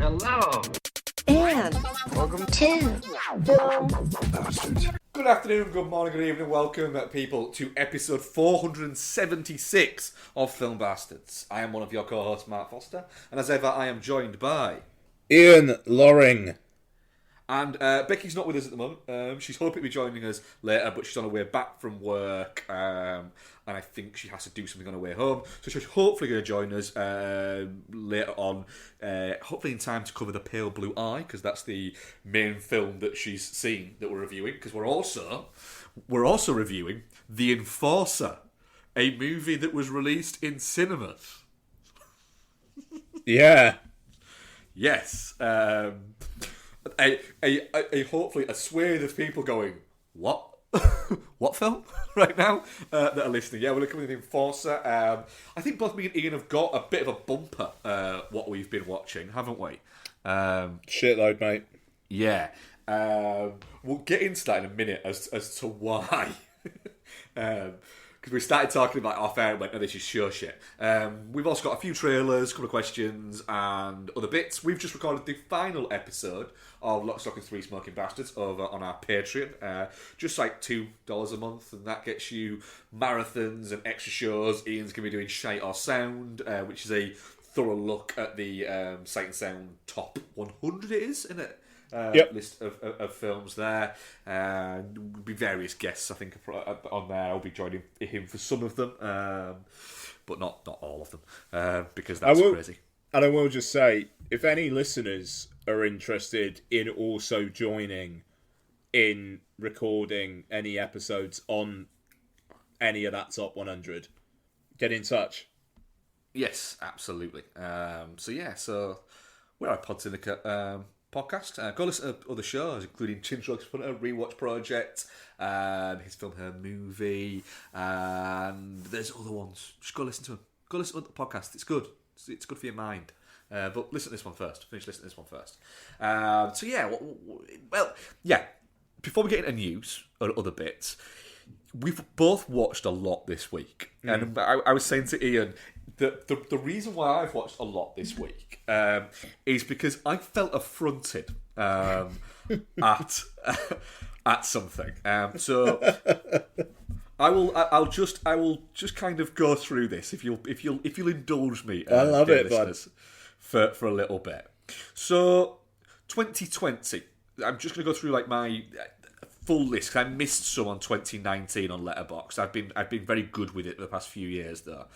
Hello. And welcome to Film Bastards. Good afternoon, good morning, good evening, welcome people to episode 476 of Film Bastards. I am one of your co-hosts, Mark Foster, and as ever I am joined by... Ian Loring. And Becky's not with us at the moment. She's hoping to be joining us later, but she's on her way back from work, and I think she has to do something on her way home. So she's hopefully going to join us later on, hopefully in time to cover The Pale Blue Eye, because that's the main film that she's seen that we're reviewing. Because we're also reviewing The Enforcer, a movie that was released in cinemas. Yeah. Yes. Hopefully a swathe of people going, what? What film? Right now that are listening. Yeah, we're looking at The Enforcer. I think both me and Ian have got a bit of a bumper what we've been watching, haven't we? Shitload, mate. Yeah. We'll get into that in a minute as to why. Because we started talking about off air and went, oh, this is sure shit. We've also got a few trailers, a couple of questions, and other bits. We've just recorded the final episode of Lock, Stock and Three Smoking Bastards over on our Patreon. Just like $2 a month, and that gets you marathons and extra shows. Ian's going to be doing Shite or Sound, which is a thorough look at the Sight and Sound top 100, it is, isn't it? List of films there. There'll be various guests, I think, on there. I'll be joining him for some of them, but not all of them, because that's crazy. And I will just say, if any listeners are interested in also joining in recording any episodes on any of that top 100, get in touch. Yes, absolutely. So we're a Pod Syndicate podcast. Go listen to other shows, including Chinchrock's Punter, Rewatch Project, his film Her Movie, and there's other ones. Just go listen to them. Go listen to the podcast. It's good. It's good for your mind. But listen to this one first. Finish listening to this one first. Before we get into news or other bits, we've both watched a lot this week. And I was saying to Ian, the reason why I've watched a lot this week is because I felt affronted at something. So I will just kind of go through this if you'll indulge me. I love it, bud. For a little bit. So 2020. I'm just going to go through like my full list. I missed some on 2019 on Letterboxd. I've been very good with it the past few years though.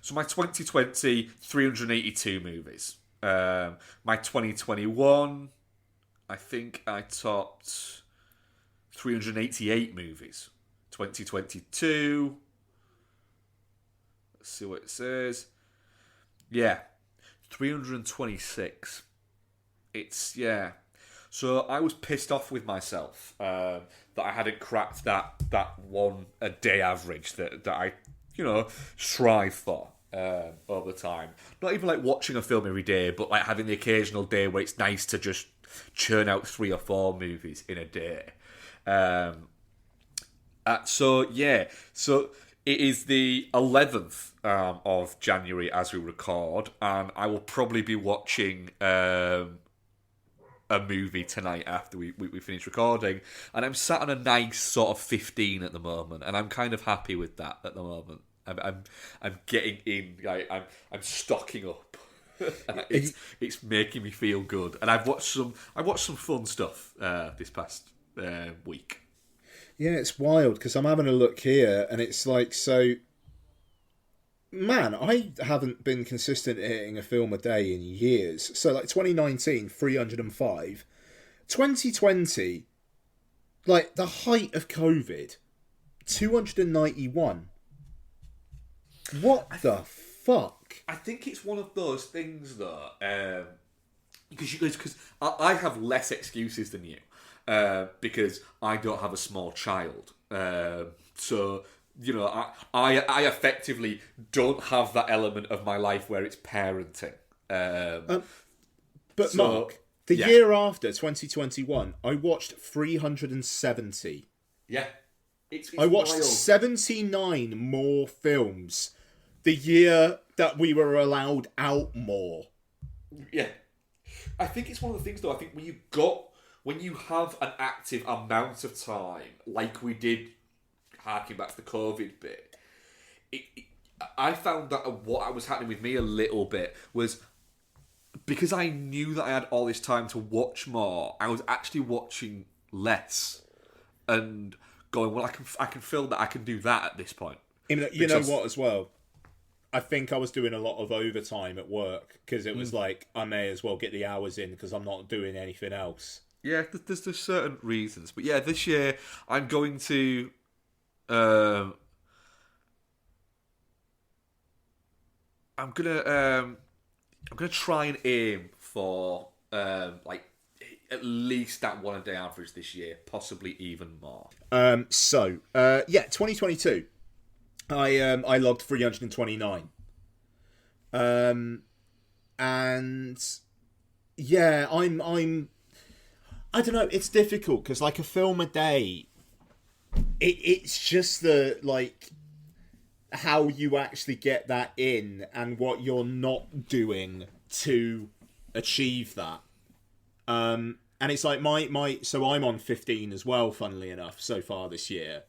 So my 2020, 382 movies. My 2021, I think I topped 388 movies. 2022, let's see what it says. Yeah, 326. So I was pissed off with myself that I hadn't cracked that one a day average that I strive for over time. Not even like watching a film every day, but like having the occasional day where it's nice to just churn out 3 or 4 movies in a day. So it is the 11th of January as we record, and I will probably be watching a movie tonight after we finish recording, and I'm sat on a nice sort of 15 at the moment, and I'm kind of happy with that at the moment. I'm getting in, like, I'm stocking up. It's making me feel good, and I watched some fun stuff this past week. Yeah, it's wild because I'm having a look here and it's like, so, man, I haven't been consistent at hitting a film a day in years. So, like, 2019, 305. 2020, like, the height of COVID, 291. What the fuck? I think it's one of those things, though, because I have less excuses than you. Because I don't have a small child. So, I effectively don't have that element of my life where it's parenting. Mark, the year after, 2021, I watched 370. Yeah. It's I watched wild. 79 more films the year that we were allowed out more. Yeah. I think it's one of the things, though. I think when you have an active amount of time, like we did, harking back to the COVID bit, I found that what was happening with me a little bit was because I knew that I had all this time to watch more. I was actually watching less and going, well, I can film that. I can do that at this point. You know what, as well? I think I was doing a lot of overtime at work because it was like, I may as well get the hours in because I'm not doing anything else. Yeah, there's certain reasons. But yeah, this year I'm going to... I'm gonna try and aim for like at least that one a day average this year, possibly even more. 2022. I logged 329. And yeah, I don't know, it's difficult because like a film a day, it's just the like how you actually get that in and what you're not doing to achieve that. And it's like so I'm on 15 as well, funnily enough, so far this year.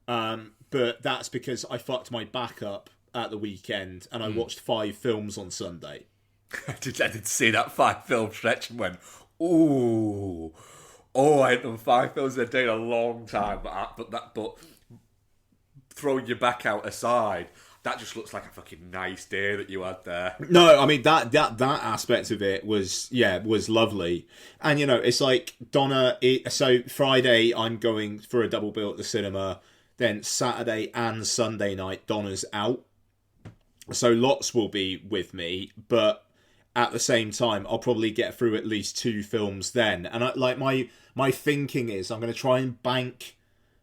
But that's because I fucked my back up at the weekend and I watched 5 films on Sunday. I did see that 5-film stretch and went, ooh, I hadn't done 5 films in a day in a long time, but throwing your back out aside, that just looks like a fucking nice day that you had there. No, I mean that aspect of it was lovely, and you know it's like Donna. So Friday I'm going for a double bill at the cinema. Then Saturday and Sunday night Donna's out, so lots will be with me. But at the same time, I'll probably get through at least 2 films then. And my thinking is I'm going to try and bank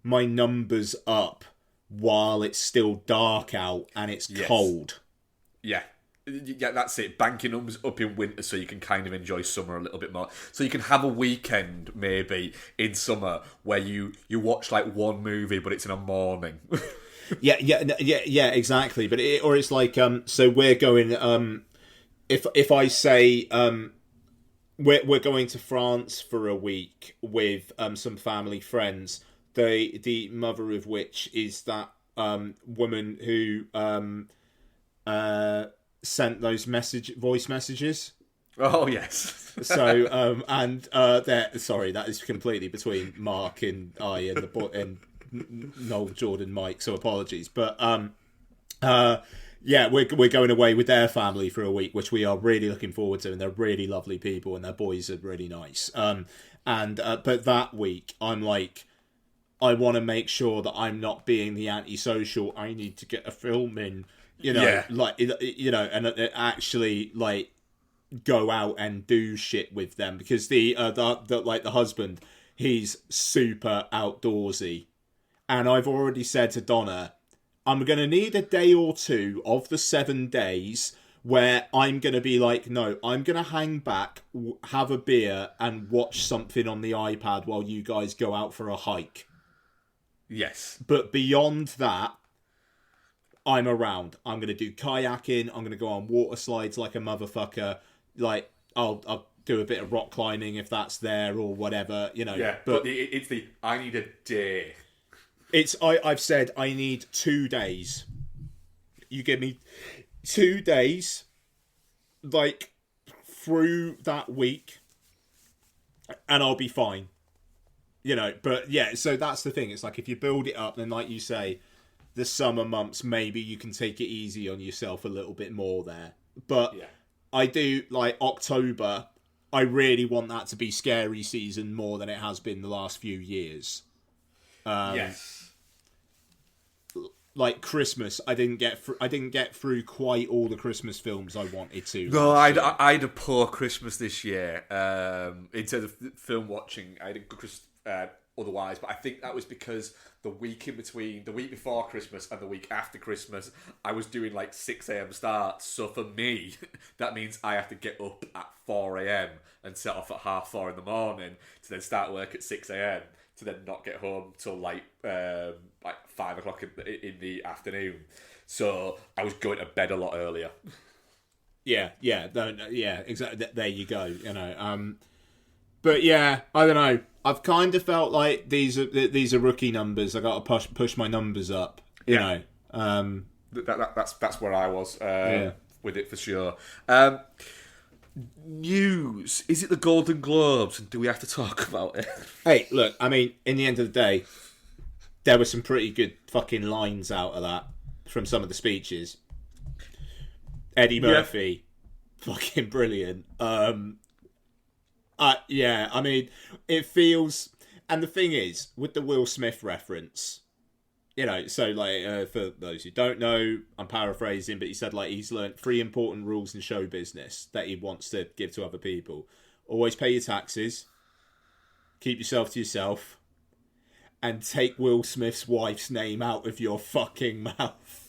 my numbers up while it's still dark out and it's cold. Yeah, that's it. Banking numbers up in winter so you can kind of enjoy summer a little bit more. So you can have a weekend maybe in summer where you watch like one movie but it's in a morning. yeah, exactly. But it's like so we're going if I say we're going to France for a week with some family friends. The mother of which is that woman who sent those voice messages. Oh yes. So that is completely between Mark and I and Noel, Jordan, Mike. So apologies, but yeah, we're going away with their family for a week, which we are really looking forward to, and they're really lovely people, and their boys are really nice. But that week I'm like, I want to make sure that I'm not being the antisocial. I need to get a film in, and actually like go out and do shit with them because the husband, he's super outdoorsy, and I've already said to Donna, I'm gonna need a day or 2 of the 7 days where I'm gonna be like, no, I'm gonna hang back, have a beer, and watch something on the iPad while you guys go out for a hike. Yes. But beyond that, I'm around. I'm going to do kayaking. I'm going to go on water slides like a motherfucker. Like, I'll do a bit of rock climbing if that's there or whatever, you know. Yeah, but it's I need a day. I've said I need 2 days. You give me 2 days, like, through that week, and I'll be fine. You know, but yeah, so that's the thing. It's like if you build it up, then like you say, the summer months, maybe you can take it easy on yourself a little bit more there. But yeah. I do, like, October, I really want that to be scary season more than it has been the last few years. Yes. Like Christmas, I didn't get through quite all the Christmas films I wanted to. No, I had a poor Christmas this year. In terms of film watching, I had a good Christmas otherwise, but I think that was because the week before Christmas and the week after Christmas, I was doing like 6 a.m. starts. So for me, that means I have to get up at 4 a.m. and set off at 4:30 in the morning to then start work at 6 a.m. to then not get home till like 5 o'clock in the afternoon. So I was going to bed a lot earlier. exactly. There you go. But yeah, I don't know. I've kind of felt like these are rookie numbers. I got to push my numbers up. You know. That's where I was with it for sure. News. Is it the Golden Globes? And do we have to talk about it? Hey, look. I mean, in the end of the day, there were some pretty good fucking lines out of that from some of the speeches. Eddie Murphy, fucking brilliant. I mean, it feels, and the thing is, with the Will Smith reference, so like for those who don't know, I'm paraphrasing, but he said like he's learnt 3 important rules in show business that he wants to give to other people: always pay your taxes, keep yourself to yourself, and take Will Smith's wife's name out of your fucking mouth.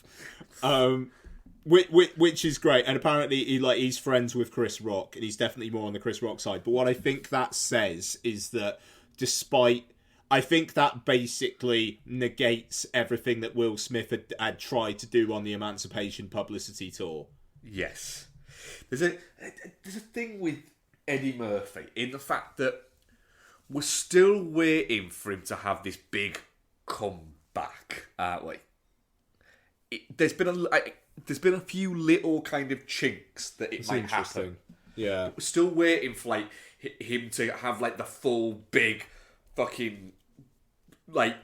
Which is great, and apparently he's friends with Chris Rock, and he's definitely more on the Chris Rock side. But what I think that says is that I think that basically negates everything that Will Smith had tried to do on the Emancipation publicity tour. Yes, there's a thing with Eddie Murphy in the fact that we're still waiting for him to have this big comeback, aren't we? There's been a few little kind of chinks that it might happen. Yeah. We're still waiting for like him to have like the full big fucking like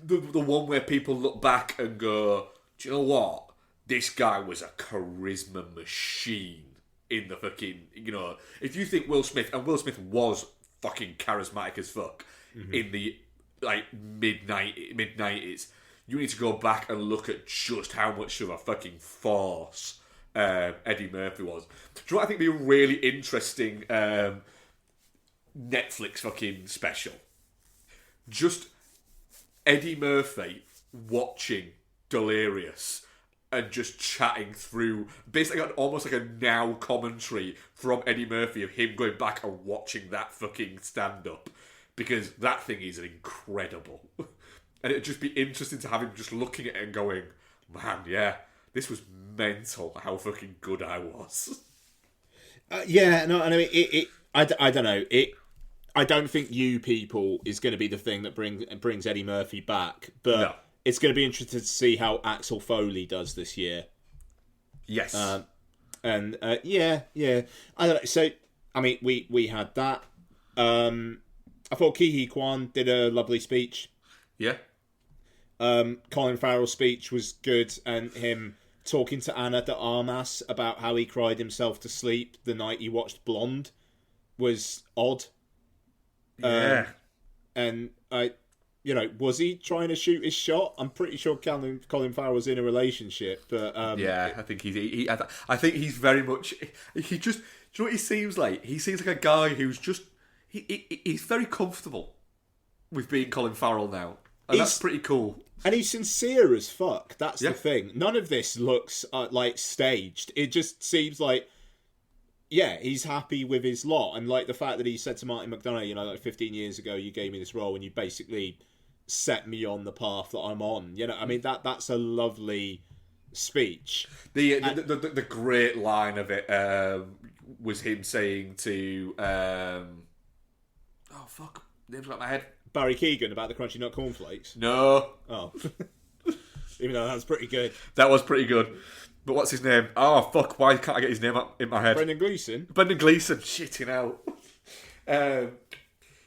the one where people look back and go, do you know what? This guy was a charisma machine in the fucking, if you think Will Smith was fucking charismatic as fuck in the like mid 90s. You need to go back and look at just how much of a fucking force Eddie Murphy was. Do you know what I think would be a really interesting Netflix fucking special? Just Eddie Murphy watching Delirious and just chatting through, basically almost like a now commentary from Eddie Murphy of him going back and watching that fucking stand-up. Because that thing is incredible. And it'd just be interesting to have him just looking at it and going, man, yeah, this was mental how fucking good I was. I mean, I don't know. I don't think You People is going to be the thing that brings Eddie Murphy back, but it's going to be interesting to see how Axel Foley does this year. Yes. I don't know. So, I mean, we had that. I thought Ke Huy Quan did a lovely speech. Yeah. Colin Farrell's speech was good, and him talking to Anna de Armas about how he cried himself to sleep the night he watched Blonde was odd. Yeah. And was he trying to shoot his shot? I'm pretty sure Colin Farrell was in a relationship, but I think I think he's very much. He just. Do you know what he seems like? He seems like a guy who's just. He's very comfortable with being Colin Farrell now, and that's pretty cool. And he's sincere as fuck. That's the thing. None of this looks like staged. It just seems like, he's happy with his lot. And like the fact that he said to Martin McDonagh, like 15 years ago, you gave me this role and you basically set me on the path that I'm on. I mean, that's a lovely speech. The great line of it was him saying to, name's got my head. Barry Keoghan about the crunchy nut cornflakes. No. Oh. Even though that was pretty good. That was pretty good. But what's his name? Oh, fuck. Why can't I get his name up in my head? Brendan Gleeson. Shitting out.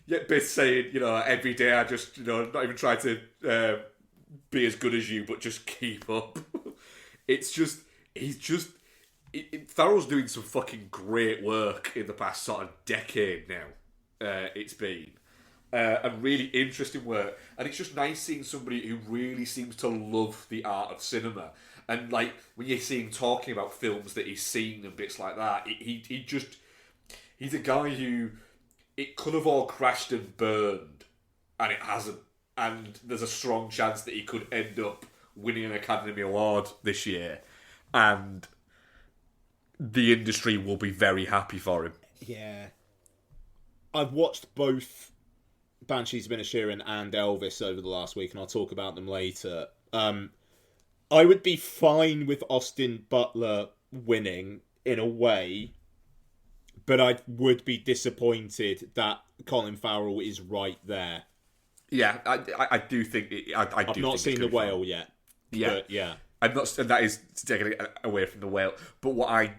Biss saying, every day I just, not even try to be as good as you, but just keep up. Farrell's doing some fucking great work in the past sort of decade now. It's been. And really interesting work. And it's just nice seeing somebody who really seems to love the art of cinema. And like when you see him talking about films that he's seen and bits like that, he's a guy who it could have all crashed and burned, and it hasn't. And there's a strong chance that he could end up winning an Academy Award this year, and the industry will be very happy for him. Yeah, I've watched both Banshees of Inisherin and Elvis over the last week, and I'll talk about them later. I would be fine with Austin Butler winning in a way, but I would be disappointed that Colin Farrell is right there. Yeah, I do think I've not seen The Whale yet. Yeah, but yeah. I'm not, and that is taking it away from The Whale. But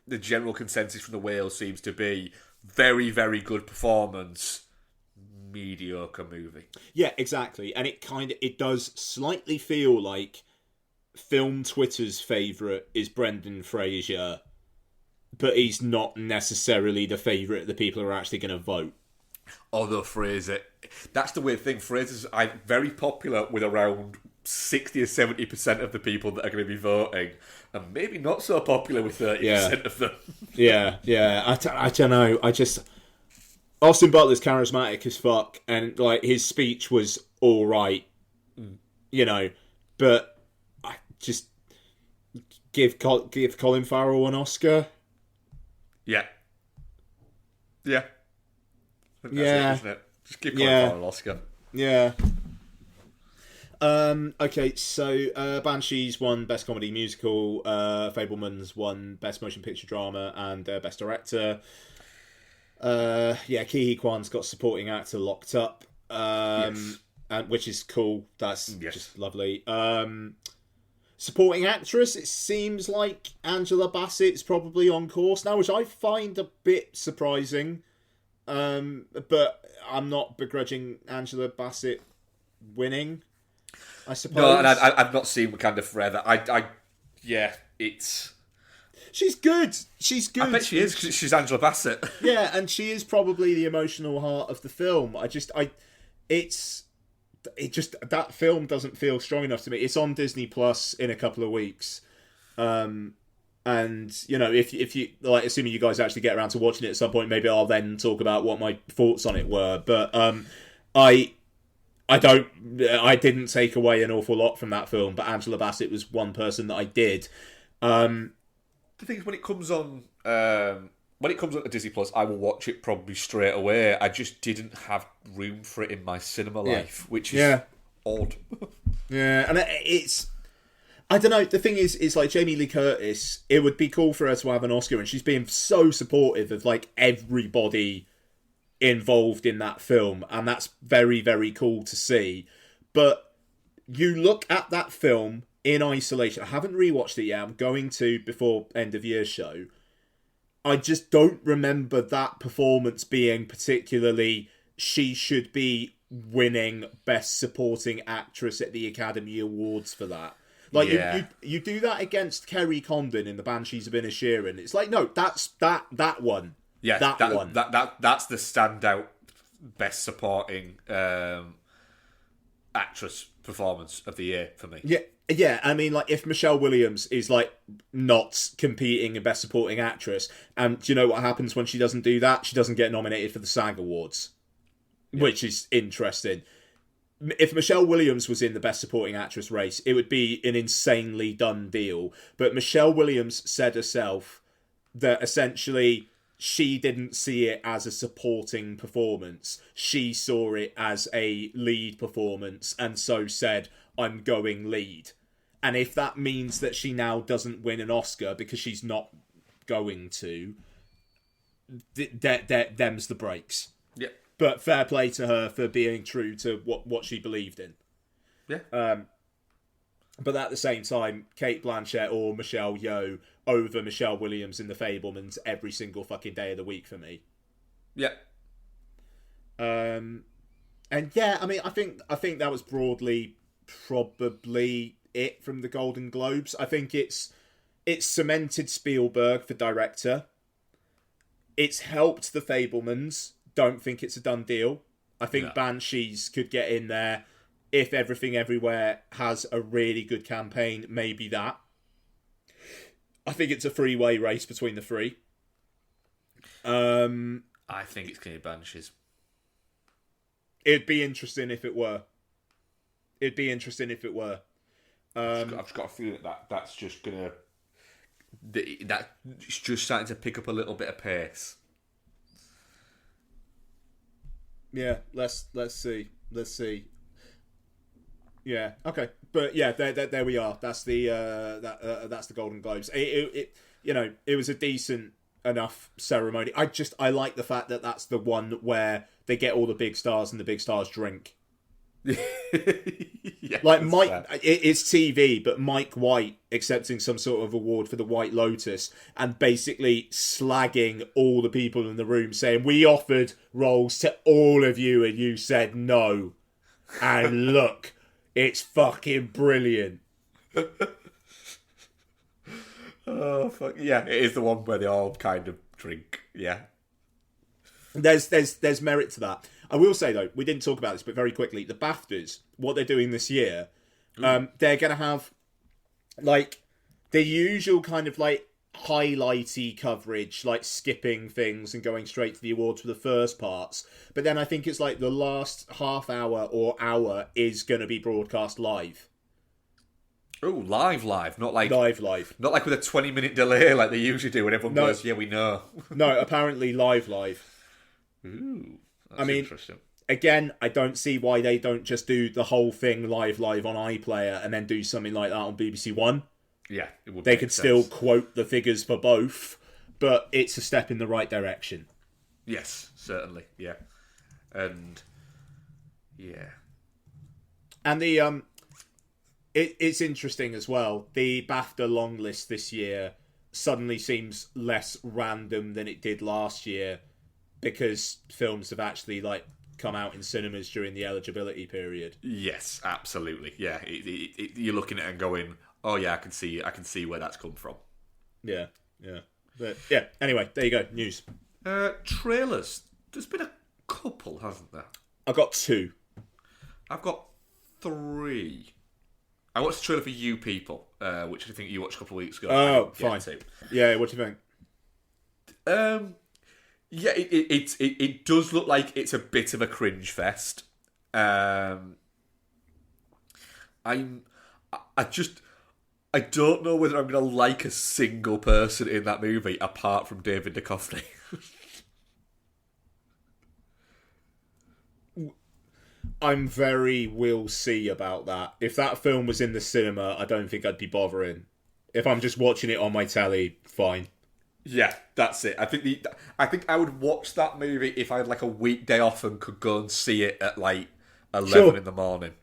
the general consensus from The Whale seems to be very, very good performance, mediocre movie. Yeah, exactly. And it does slightly feel like film Twitter's favourite is Brendan Fraser, but he's not necessarily the favourite of the people who are actually going to vote. Although Fraser, that's the weird thing. Fraser's very popular with around 60 or 70% of the people that are going to be voting, and maybe not so popular with 30% of them. Yeah. I don't know. Austin Butler's charismatic as fuck, and like his speech was all right, but I just give Colin Farrell an Oscar. Yeah. Yeah. That's it, isn't it? Just give Colin Farrell an Oscar. Yeah. Okay, so Banshees won Best Comedy Musical, Fabelmans won Best Motion Picture Drama and Best Director. Ke Kwan's got Supporting Actor locked up, Yes. and which is cool. That's just lovely. Supporting Actress, it seems like Angela Bassett's probably on course now, which I find a bit surprising. But I'm not begrudging Angela Bassett winning, I suppose. No, and I've not seen Wakanda Forever. It's... She's good. She's good. I bet she is, because she's Angela Bassett. Yeah, and she is probably the emotional heart of the film. That film doesn't feel strong enough to me. It's on Disney Plus in a couple of weeks. And, if you like, assuming you guys actually get around to watching it at some point, maybe I'll then talk about what my thoughts on it were. But I didn't take away an awful lot from that film, but Angela Bassett was one person that I did. The thing is, when it comes on to Disney Plus, I will watch it probably straight away. I just didn't have room for it in my cinema life, which is odd. Yeah, and it's... I don't know, the thing is like Jamie Lee Curtis, it would be cool for her to have an Oscar, and she's being so supportive of like everybody involved in that film, and that's very, very cool to see. But you look at that film in isolation. I haven't rewatched it yet. I'm going to before end of year show. I just don't remember that performance being particularly... She should be winning Best Supporting Actress at the Academy Awards for that. Like, you do that against Kerry Condon in The Banshees of Inisherin. It's like, no, that's that one. Yeah, that one. That's the standout Best Supporting Actress performance of the year for me. Yeah, I mean, like, if Michelle Williams is, like, not competing in Best Supporting Actress, and do you know what happens when she doesn't do that? She doesn't get nominated for the SAG Awards, which is interesting. If Michelle Williams was in the Best Supporting Actress race, it would be an insanely done deal. But Michelle Williams said herself that essentially she didn't see it as a supporting performance. She saw it as a lead performance, and so said, I'm going lead. And if that means that she now doesn't win an Oscar because she's not going to, them's the breaks. Yeah. But fair play to her for being true to what she believed in. Yeah. But at the same time, Cate Blanchett or Michelle Yeoh over Michelle Williams in The Fabelmans every single fucking day of the week for me. Yeah. And yeah, I mean, I think that was broadly probably it from the Golden Globes. I think it's cemented Spielberg for director. It's helped The Fabelmans. Don't think it's a done deal. I think Banshees could get in there if Everything Everywhere has a really good campaign. Maybe that. I think it's a three-way race between the three. I think it's going to be Banshees. It'd be interesting if it were. I've just got a feeling that's just going to... That's just starting to pick up a little bit of pace. Yeah, let's see. Yeah, okay, but yeah, there we are. That's the Golden Globes. It it was a decent enough ceremony. I like the fact that that's the one where they get all the big stars and the big stars drink. Yeah, Like it's TV, but Mike White accepting some sort of award for the White Lotus and basically slagging all the people in the room, saying, "We offered roles to all of you and you said no. And look, it's fucking brilliant." Oh fuck yeah! It is the one where they all kind of drink. Yeah, There's merit to that. I will say though, we didn't talk about this, but very quickly, the BAFTAs, what they're doing this year, they're going to have like the usual kind of like highlighty coverage, like skipping things and going straight to the awards for the first parts. But then I think it's like the last half hour or hour is going to be broadcast live. Oh, live, not like live, not like with a 20-minute delay like they usually do when everyone goes, "Yeah, we know." No, apparently live. Ooh, that's interesting. Again, I don't see why they don't just do the whole thing live on iPlayer and then do something like that on BBC One. Yeah, it would. They could still quote the figures for both, but it's a step in the right direction. Yes, certainly. Yeah, and yeah, and the it's interesting as well. The BAFTA long list this year suddenly seems less random than it did last year because films have actually like come out in cinemas during the eligibility period. Yes, absolutely. Yeah, you're looking at it and going, "Oh yeah, I can see where that's come from." Yeah. But yeah. Anyway, there you go. News. Trailers. There's been a couple, hasn't there? I got 2. I've got 3. I watched the trailer for You People, which I think you watched a couple of weeks ago. Oh, fine. Yeah, what do you think? Yeah, it does look like it's a bit of a cringe fest. I don't know whether I'm going to like a single person in that movie apart from David Duchovny. I'm very we'll see about that. If that film was in the cinema, I don't think I'd be bothering. If I'm just watching it on my telly, fine. Yeah, that's it. I think I would watch that movie if I had like a weekday off and could go and see it at like 11 in the morning.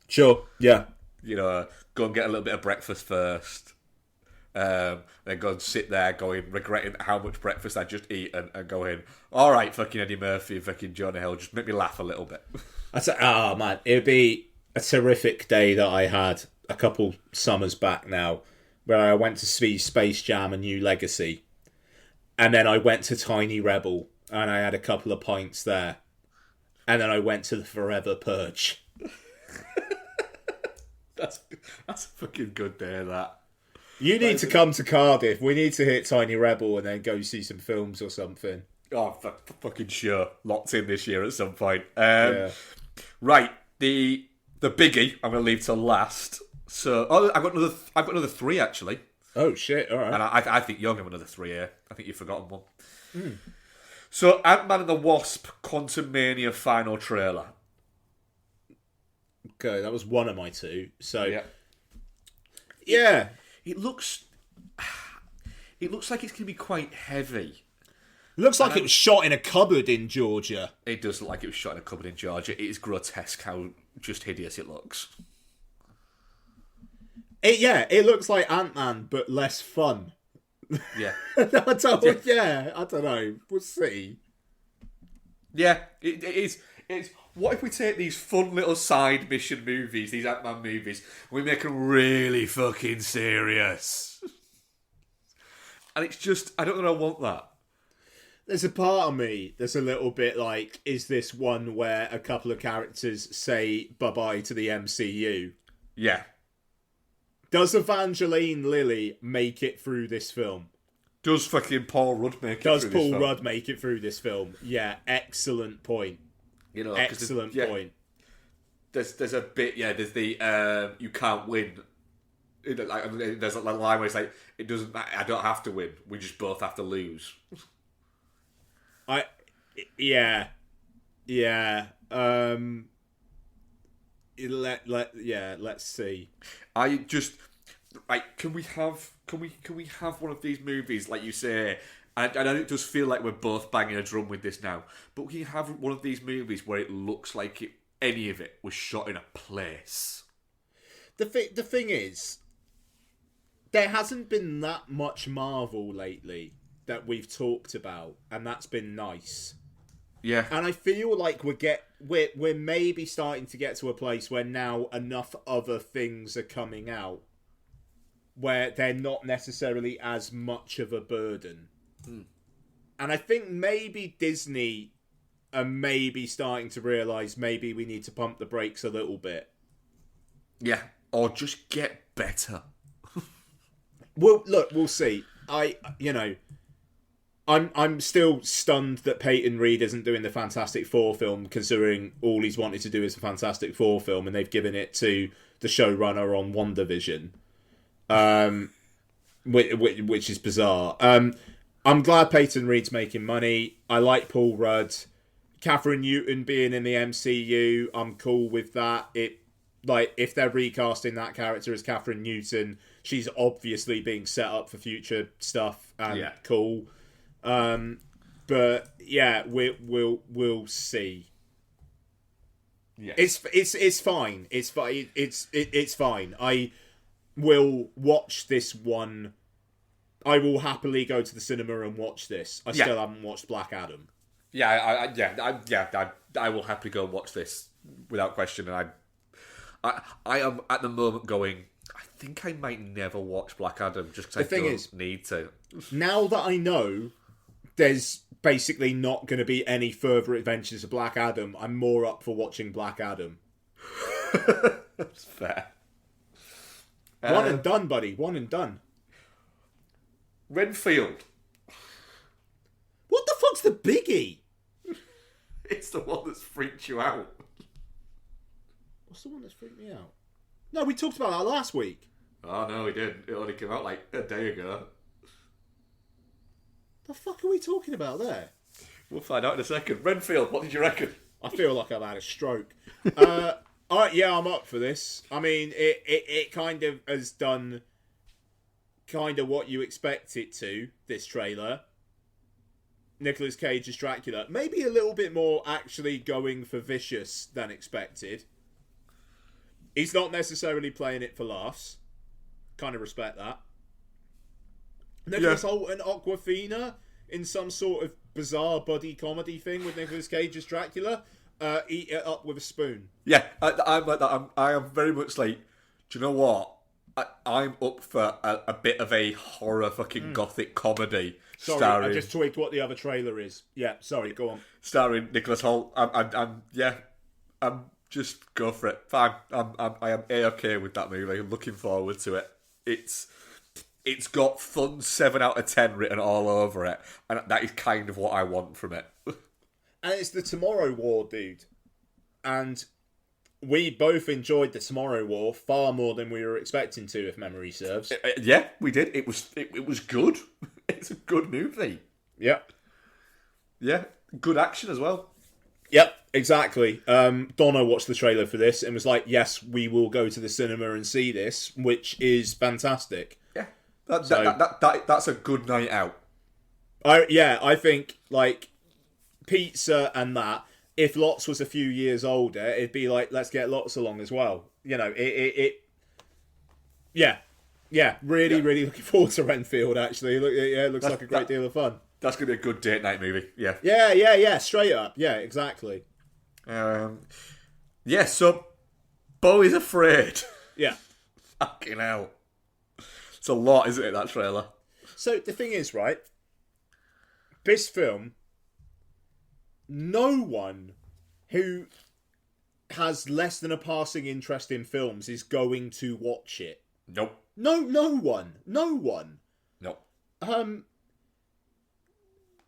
Sure, yeah. Go and get a little bit of breakfast first. Then go and sit there regretting how much breakfast I just eaten and going, "All right, fucking Eddie Murphy and fucking Jonah Hill, just make me laugh a little bit." Man, it'd be a terrific day that I had a couple summers back now where I went to see Space Jam: A New Legacy. And then I went to Tiny Rebel and I had a couple of pints there. And then I went to the Forever Purge. That's a fucking good day, that. You need to come to Cardiff. We need to hit Tiny Rebel and then go see some films or something. Oh, fucking sure. Locked in this year at some point. Yeah. Right, the biggie I'm going to leave till last. So, I've got another 3 actually. Oh shit! All right. And I think you're going to have another 3 here. I think you've forgotten one. So, Ant-Man and the Wasp: Quantumania final trailer. Okay, that was one of my 2. So yeah. It looks like it's going to be quite heavy. It looks like it was shot in a cupboard in Georgia. It does look like it was shot in a cupboard in Georgia. It is grotesque how just hideous it looks. It looks like Ant-Man, but less fun. Yeah. I don't know. We'll see. Yeah, it is. It's what if we take these fun little side mission movies, these Ant-Man movies, we make them really fucking serious. And it's just, I don't know if I want that. There's a part of me that's a little bit like, is this one where a couple of characters say bye-bye to the MCU? Yeah. Does Evangeline Lilly make it through this film? Does fucking Paul Rudd make it through this film? Does Paul Rudd make it through this film? Yeah, excellent point. Excellent point. There's a bit, there's the, you can't win. There's a line where it's like, it doesn't matter, I don't have to win, we just both have to lose. Let's see. Like, can we have one of these movies, like you say? And I know it does feel like we're both banging a drum with this now, but we can have one of these movies where it looks like any of it was shot in a place. The thing is, there hasn't been that much Marvel lately that we've talked about, and that's been nice. Yeah, and I feel like we're maybe starting to get to a place where now enough other things are coming out where they're not necessarily as much of a burden. And I think maybe Disney are maybe starting to realise maybe we need to pump the brakes a little bit. Yeah, or just get better. Well, look, we'll see. I'm still stunned that Peyton Reed isn't doing the Fantastic Four film, considering all he's wanted to do is a Fantastic Four film, and they've given it to the showrunner on WandaVision, which is bizarre. I'm glad Peyton Reed's making money. I like Paul Rudd. Catherine Newton being in the MCU, I'm cool with that. If they're recasting that character as Catherine Newton, she's obviously being set up for future stuff, and cool. But yeah, we'll see. Yeah, it's fine. It's fine. It's fine. I will watch this one. I will happily go to the cinema and watch this. I still haven't watched Black Adam. Yeah, I will happily go and watch this without question. And I am at the moment going, I think I might never watch Black Adam just because I don't need to. Now that I know there's basically not going to be any further adventures of Black Adam, I'm more up for watching Black Adam. That's fair. One and done, buddy. One and done. Renfield. What the fuck's the biggie? It's the one that's freaked you out. What's the one that's freaked me out? No, we talked about that last week. Oh, no, we didn't. It only came out like a day ago. The fuck are we talking about there? We'll find out in a second. Renfield, what did you reckon? I feel like I've had a stroke. I'm up for this. I mean, it kind of has done kind of what you expect it to, this trailer. Nicolas Cage as Dracula. Maybe a little bit more actually going for vicious than expected. He's not necessarily playing it for laughs. Kind of respect that. Nicholas Hoult and Awkwafina in some sort of bizarre buddy comedy thing with Nicolas Cage as Dracula. Eat it up with a spoon. Yeah, I'm like that. I am very much like, do you know what? I'm up for a bit of a horror fucking gothic comedy. Sorry, starring, I just twigged what the other trailer is. Yeah, sorry, go on. Starring Nicholas Hoult. I'm just go for it. Fine. I am A-okay with that movie. I'm looking forward to it. It's got fun 7 out of 10 written all over it, and that is kind of what I want from it. And it's the Tomorrow War, dude. And we both enjoyed the Tomorrow War far more than we were expecting to, if memory serves. Yeah, we did. It was good. It's a good movie. Yep. Yeah, good action as well. Yep, exactly. Donna watched the trailer for this and was like, yes, we will go to the cinema and see this, which is fantastic. Yeah, that's a good night out. I think, like, pizza and that, if Lots was a few years older, it'd be like, let's get Lots along as well. You know, really looking forward to Renfield, actually. It looks like a great deal of fun. That's going to be a good date night movie, yeah. Yeah, straight up. Yeah, exactly. So, Beau is afraid. Yeah. Fucking hell. It's a lot, isn't it, that trailer? So, the thing is, right, this film, no one who has less than a passing interest in films is going to watch it. Nope. No one. Nope.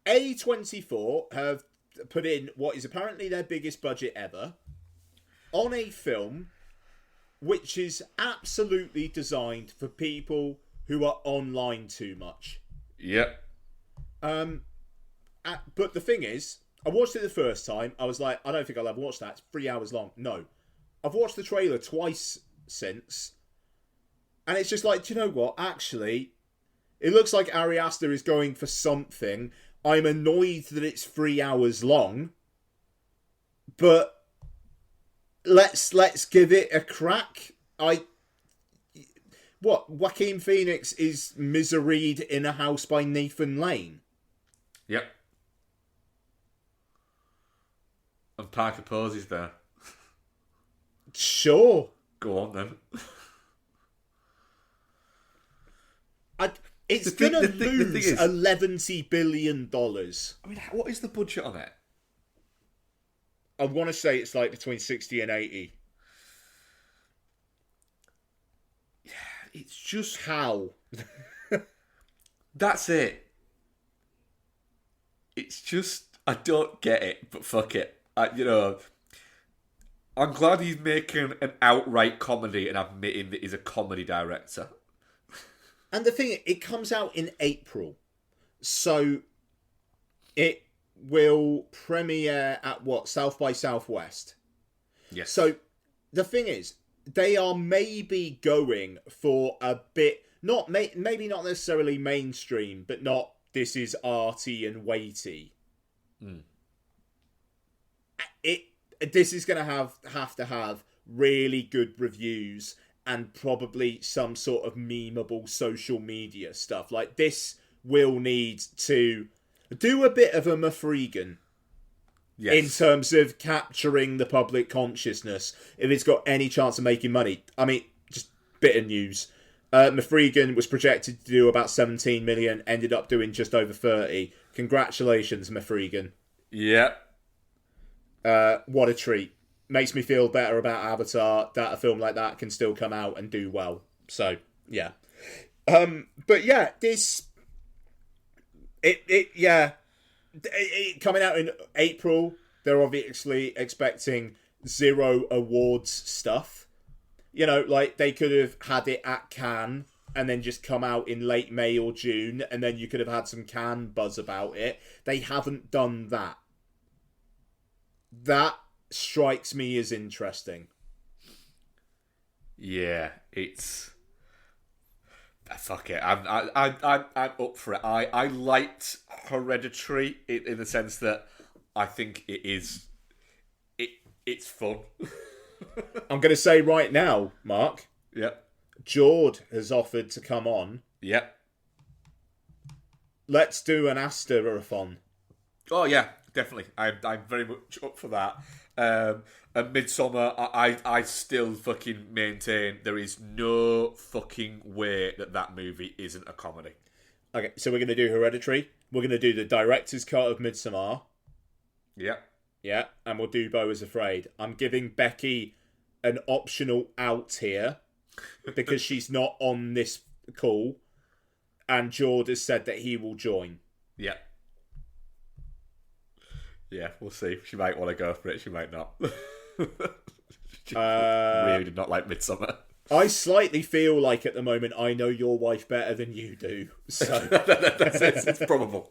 A24 have put in what is apparently their biggest budget ever on a film which is absolutely designed for people who are online too much. Yep. But the thing is, I watched it the first time. I was like, I don't think I'll ever watch that. It's 3 hours long. No. I've watched the trailer twice since. And it's just like, do you know what? Actually, it looks like Ari Aster is going for something. I'm annoyed that it's 3 hours long, but let's give it a crack. Joaquin Phoenix is miseried in a house by Nathan Lane. Yep. And Parker Posey's there. Sure. Go on then. It's going to lose $11 billion. I mean, what is the budget on it? I want to say it's like between 60 and 80. Yeah, it's just... How? That's it. It's just... I don't get it, but fuck it. I'm glad he's making an outright comedy and admitting that he's a comedy director. And the thing, it comes out in April. So it will premiere at South by Southwest. Yes. So the thing is, they are maybe going for a bit, maybe not necessarily mainstream, but not this is arty and weighty. Mm. This is going to have to have really good reviews and probably some sort of memeable social media stuff. Like, this will need to do a bit of a Mafregan. Yes. In terms of capturing the public consciousness, if it's got any chance of making money. I mean, just bit of news. Mafregan was projected to do about 17 million, ended up doing just over 30. Congratulations, Mafregan. Yeah. What a treat. Makes me feel better about Avatar, that a film like that can still come out and do well. So, yeah. But yeah, coming out in April, they're obviously expecting 0 awards stuff. You know, like, they could have had it at Cannes and then just come out in late May or June, and then you could have had some Cannes buzz about it. They haven't done that. That strikes me as interesting. Yeah, it's... Fuck it. I'm up for it. I liked Hereditary in the sense that I think it's fun. I'm going to say right now, Mark. Yep. Jord has offered to come on. Yep. Let's do an Aster-a-thon. Oh yeah, definitely. I'm very much up for that. And Midsommar, I still fucking maintain there is no fucking way that movie isn't a comedy. Okay, so we're going to do Hereditary. We're going to do the director's cut of Midsommar. Yep. Yeah, and we'll do Beau is Afraid. I'm giving Becky an optional out here because she's not on this call, and Jord has said that he will join. Yeah. Yeah, we'll see. She might want to go for it, she might not. She really did not like Midsommar. I slightly feel like at the moment I know your wife better than you do. So it's probable.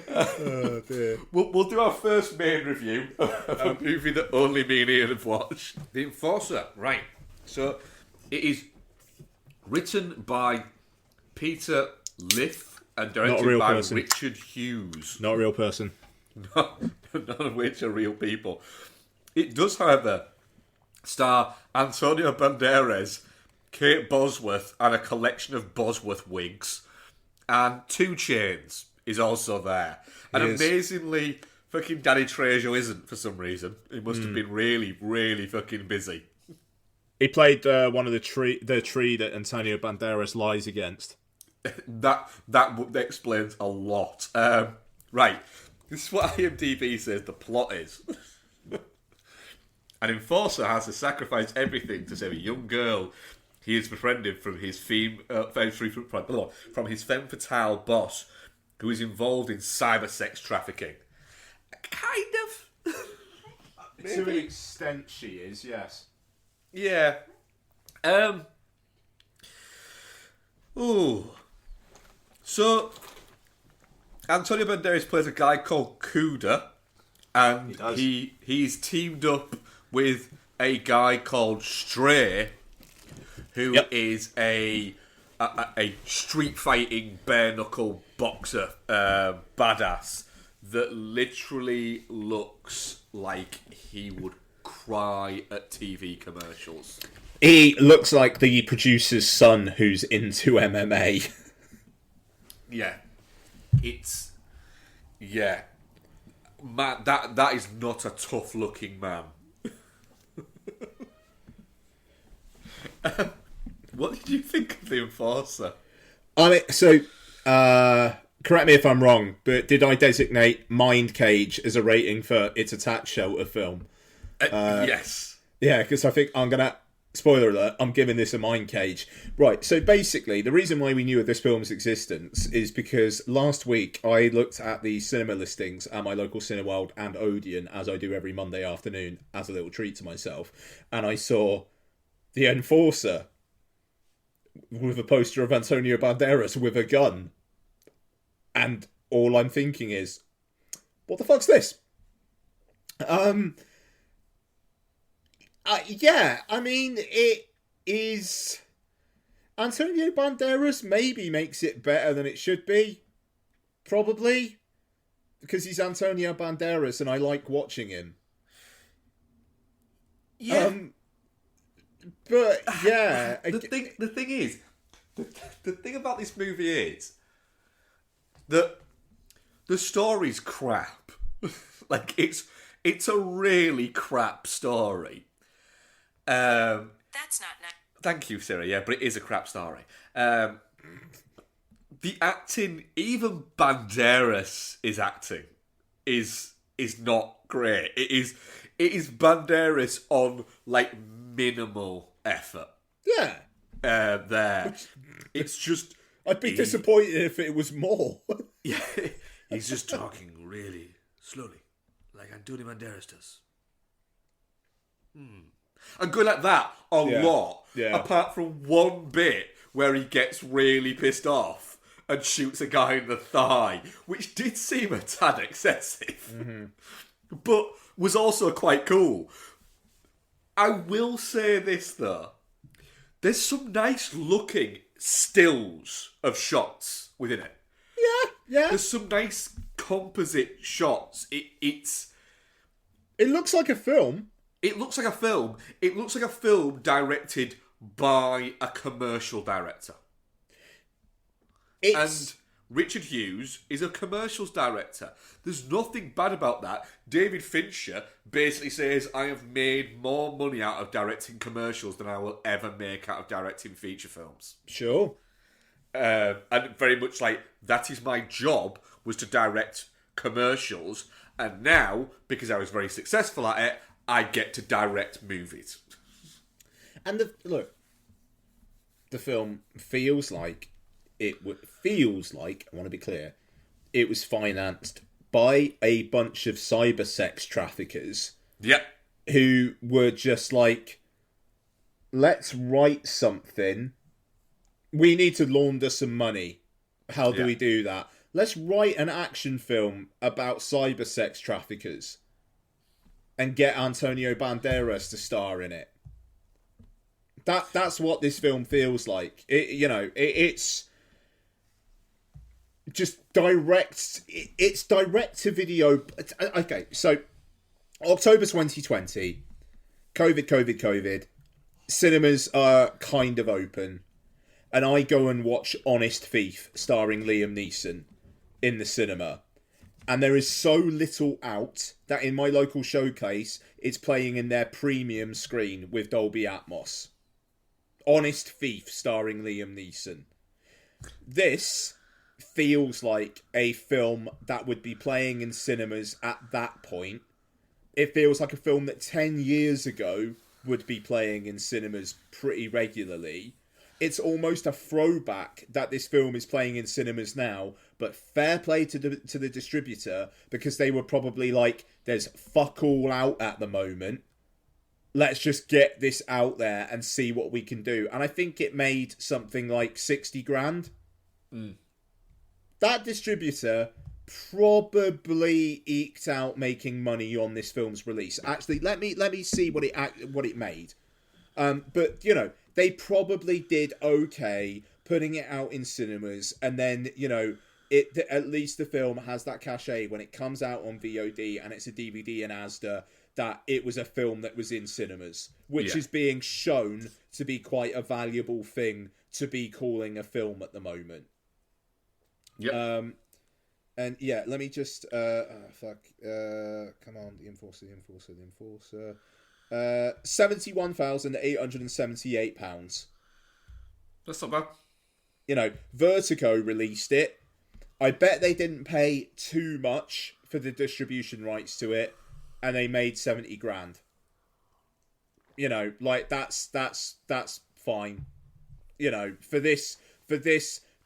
Oh dear. We'll do our first main review of a movie that only me and Ian have watched. The Enforcer, right. So it is written by Peter Liff and directed by person. Richard Hughes. Not a real person. None of which are real people. It does, however, star Antonio Banderas, Kate Bosworth, and a collection of Bosworth wigs. And 2 Chainz is also there. And amazingly, fucking Danny Trejo isn't for some reason. He must have been really, really fucking busy. He played one of the tree that Antonio Banderas lies against. That explains a lot. Right. This is what IMDb says the plot is. An enforcer has to sacrifice everything to save a young girl he is befriended from his femme fatale boss, who is involved in cyber sex trafficking. Kind of. To an extent, she is, yes. Yeah. Ooh. So, Antonio Banderas plays a guy called Cuda, and he's teamed up with a guy called Stray, who is a street fighting bare knuckle boxer badass that literally looks like he would cry at TV commercials. He looks like the producer's son who's into MMA. Yeah. It's... Yeah. Man, that is not a tough looking man. What did you think of The Enforcer? I mean, so, correct me if I'm wrong, but did I designate Mind Cage as a rating for It's a Tax Shelter film? Yes. Yeah, because I think I'm going to... Spoiler alert, I'm giving this a Mind Cage. Right, so basically, the reason why we knew of this film's existence is because last week I looked at the cinema listings at my local Cineworld and Odeon, as I do every Monday afternoon, as a little treat to myself, and I saw The Enforcer with a poster of Antonio Banderas with a gun. And all I'm thinking is, what the fuck's this? Yeah, I mean, it is... Antonio Banderas maybe makes it better than it should be. Probably. Because he's Antonio Banderas and I like watching him. Yeah. But, yeah... The thing is, the thing about this movie is that the story's crap. Like, it's a really crap story. That's not nice. Thank you, Sarah. Yeah, but it is a crap story. The acting, even Banderas is acting, is not great. It is Banderas on like minimal effort. Yeah. There, it's just. I'd be disappointed if it was more. Yeah, he's just talking really slowly, like Antonio Banderas does. And going like that a lot, apart from one bit where he gets really pissed off and shoots a guy in the thigh, which did seem a tad excessive, but was also quite cool. I will say this though, there's some nice looking stills of shots within it. Yeah. There's some nice composite shots. It looks like a film. It looks like a film. It looks like a film directed by a commercial director. And Richard Hughes is a commercials director. There's nothing bad about that. David Fincher basically says, I have made more money out of directing commercials than I will ever make out of directing feature films. Sure. And very much like, that is my job, was to direct commercials. And now, because I was very successful at it, I get to direct movies. And the film feels like I want to be clear, it was financed by a bunch of cyber sex traffickers. Yep. Who were just like, let's write something. We need to launder some money. How do we do that? Let's write an action film about cyber sex traffickers. And get Antonio Banderas to star in it. That's what this film feels like. It's just direct. It's direct to video. Okay, so October 2020, COVID. Cinemas are kind of open, and I go and watch Honest Thief, starring Liam Neeson, in the cinema. And there is so little out that in my local showcase, it's playing in their premium screen with Dolby Atmos. Honest Thief, starring Liam Neeson. This feels like a film that would be playing in cinemas at that point. It feels like a film that 10 years ago would be playing in cinemas pretty regularly. It's almost a throwback that this film is playing in cinemas now, but fair play to the distributor, because they were probably like, there's fuck all out at the moment. Let's just get this out there and see what we can do. And I think it made something like 60 grand. That distributor probably eked out making money on this film's release. Actually, let me see what it made. But you know, they probably did okay putting it out in cinemas, and then you know, at least the film has that cachet when it comes out on VOD and it's a DVD and ASDA that it was a film that was in cinemas, which is being shown to be quite a valuable thing to be calling a film at the moment. Yeah. And yeah, let me just come on, the Enforcer. £71,878. That's not bad. You know, Vertigo released it. I bet they didn't pay too much for the distribution rights to it, and they made 70 grand. You know, like that's fine. You know, for this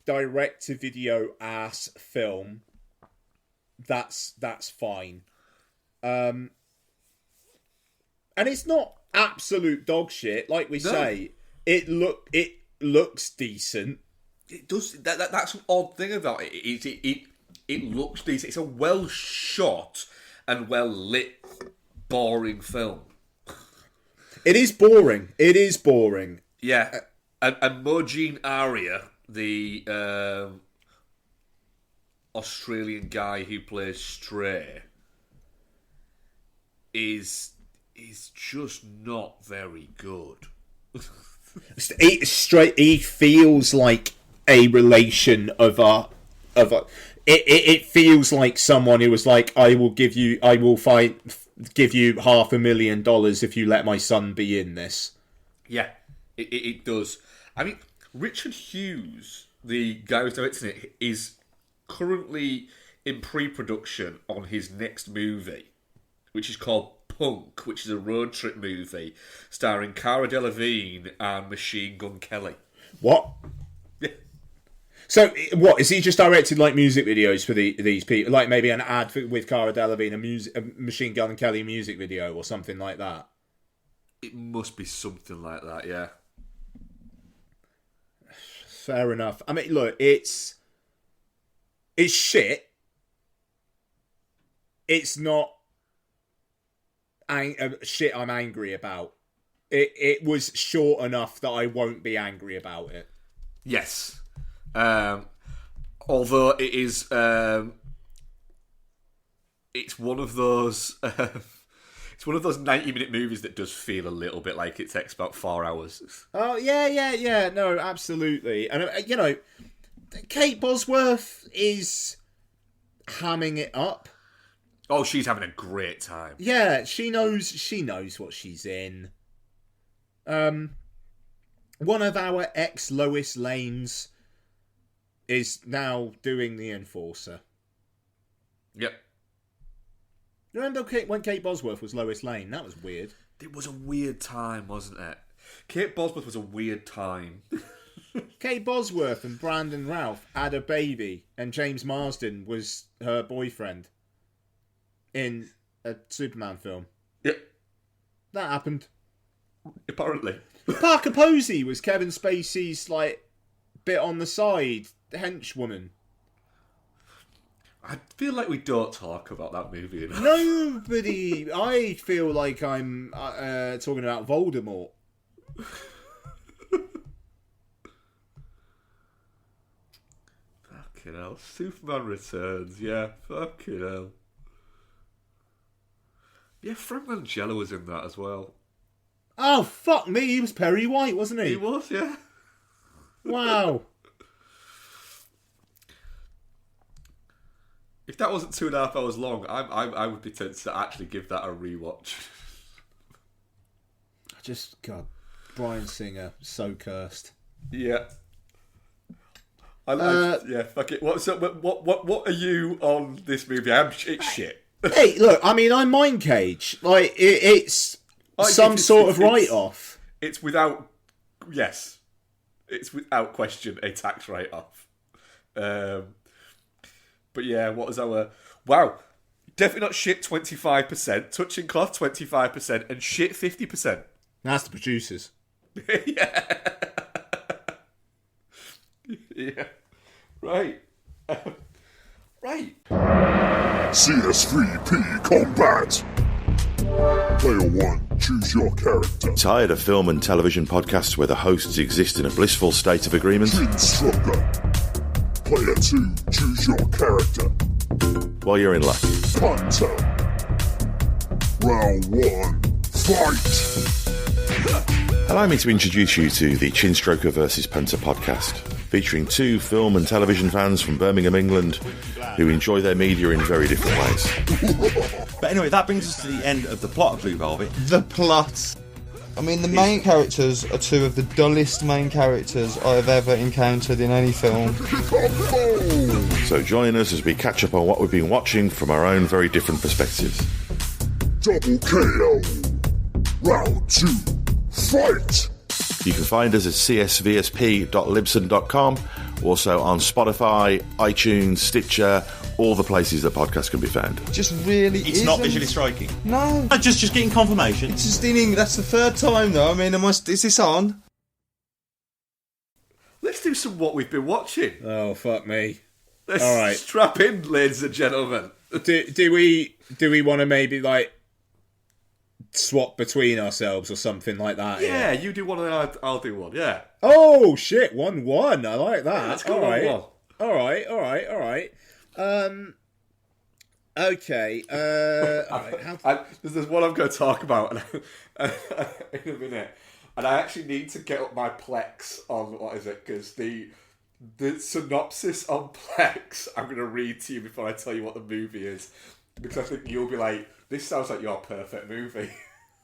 direct to video ass film, that's fine. And it's not absolute dog shit, like we say. It looks decent. It does. That's an odd thing about it. It looks decent. It's a well shot and well lit, boring film. It is boring. Yeah, and Mojin Arya, the Australian guy who plays Stray, is just not very good. He feels like a relation of a. It feels like someone who was like, I will give you $500,000 if you let my son be in this. Yeah, it does. I mean, Richard Hughes, the guy who's directing it, is currently in pre-production on his next movie, which is called Punk, which is a road trip movie starring Cara Delevingne and Machine Gun Kelly. What? Yeah. So, what, is he just directed like music videos for these people? Like maybe an ad with Cara Delevingne, a Machine Gun Kelly music video or something like that? It must be something like that, yeah. Fair enough. I mean, look, it's shit. It's not shit I'm angry about. It was short enough that I won't be angry about it. Yes. Although it is, it's one of those, it's one of those 90-minute movies that does feel a little bit like it takes about 4 hours. Oh yeah. No, absolutely. And you know, Kate Bosworth is hamming it up. Oh, she's having a great time. Yeah, she knows what she's in. One of our ex-Lois Lanes is now doing the Enforcer. Yep. Remember when Kate Bosworth was Lois Lane? That was weird. It was a weird time, wasn't it? Kate Bosworth was a weird time. Kate Bosworth and Brandon Routh had a baby, and James Marsden was her boyfriend in a Superman film. Yep. That happened. Apparently. Parker Posey was Kevin Spacey's, like, bit on the side henchwoman. I feel like we don't talk about that movie enough. Nobody. I feel like I'm talking about Voldemort. Fucking hell. Superman Returns, yeah. Fucking hell. Yeah, Frank Langella was in that as well. Oh, fuck me. He was Perry White, wasn't he? He was, yeah. Wow. If that wasn't 2.5 hours long, I would be tempted to actually give that a rewatch. God, Bryan Singer, so cursed. Yeah. Yeah, fuck it. What are you on this movie? It's shit. Hey, look, I mean, I'm Mind Cage. Like, it's some sort of write-off. It's without... Yes. It's without question a tax write-off. But yeah, what was our... Wow. Definitely not shit 25%, touching cloth 25%, and shit 50%. That's the producers. Yeah. Yeah. Right. Right. CS3P Combat. Player 1, choose your character. Tired of film and television podcasts where the hosts exist in a blissful state of agreement? Instructor. Player 2, choose your character. Well, you're in luck. Hunter. Round 1, fight! Allow me to introduce you to the Chinstroker vs. Punter podcast, featuring two film and television fans from Birmingham, England, who enjoy their media in very different ways. But anyway, that brings us to the end of the plot of Blue Velvet. The plot. I mean, the main characters are two of the dullest main characters I have ever encountered in any film. So join us as we catch up on what we've been watching from our own very different perspectives. Double KO. Round 2, fight! You can find us at csvsp.libsyn.com, also on Spotify, iTunes, Stitcher, all the places that podcasts can be found. Just really It's not visually striking. No. Just getting confirmation. It's just that's the third time though. I mean, is this on? Let's do some what we've been watching. Oh, fuck me. Let's All right. strap in, ladies and gentlemen. Do we want to maybe like swap between ourselves or something like that? Yeah, you do one and I'll do one. Yeah. Oh shit, 1-1. I like that. Yeah, let's go All right. 1-1. All right. Okay. There's one I'm going to talk about in a minute, and I actually need to get up my Plex on what is it? Because the synopsis on Plex I'm going to read to you before I tell you what the movie is, because I think you'll be like, this sounds like your perfect movie.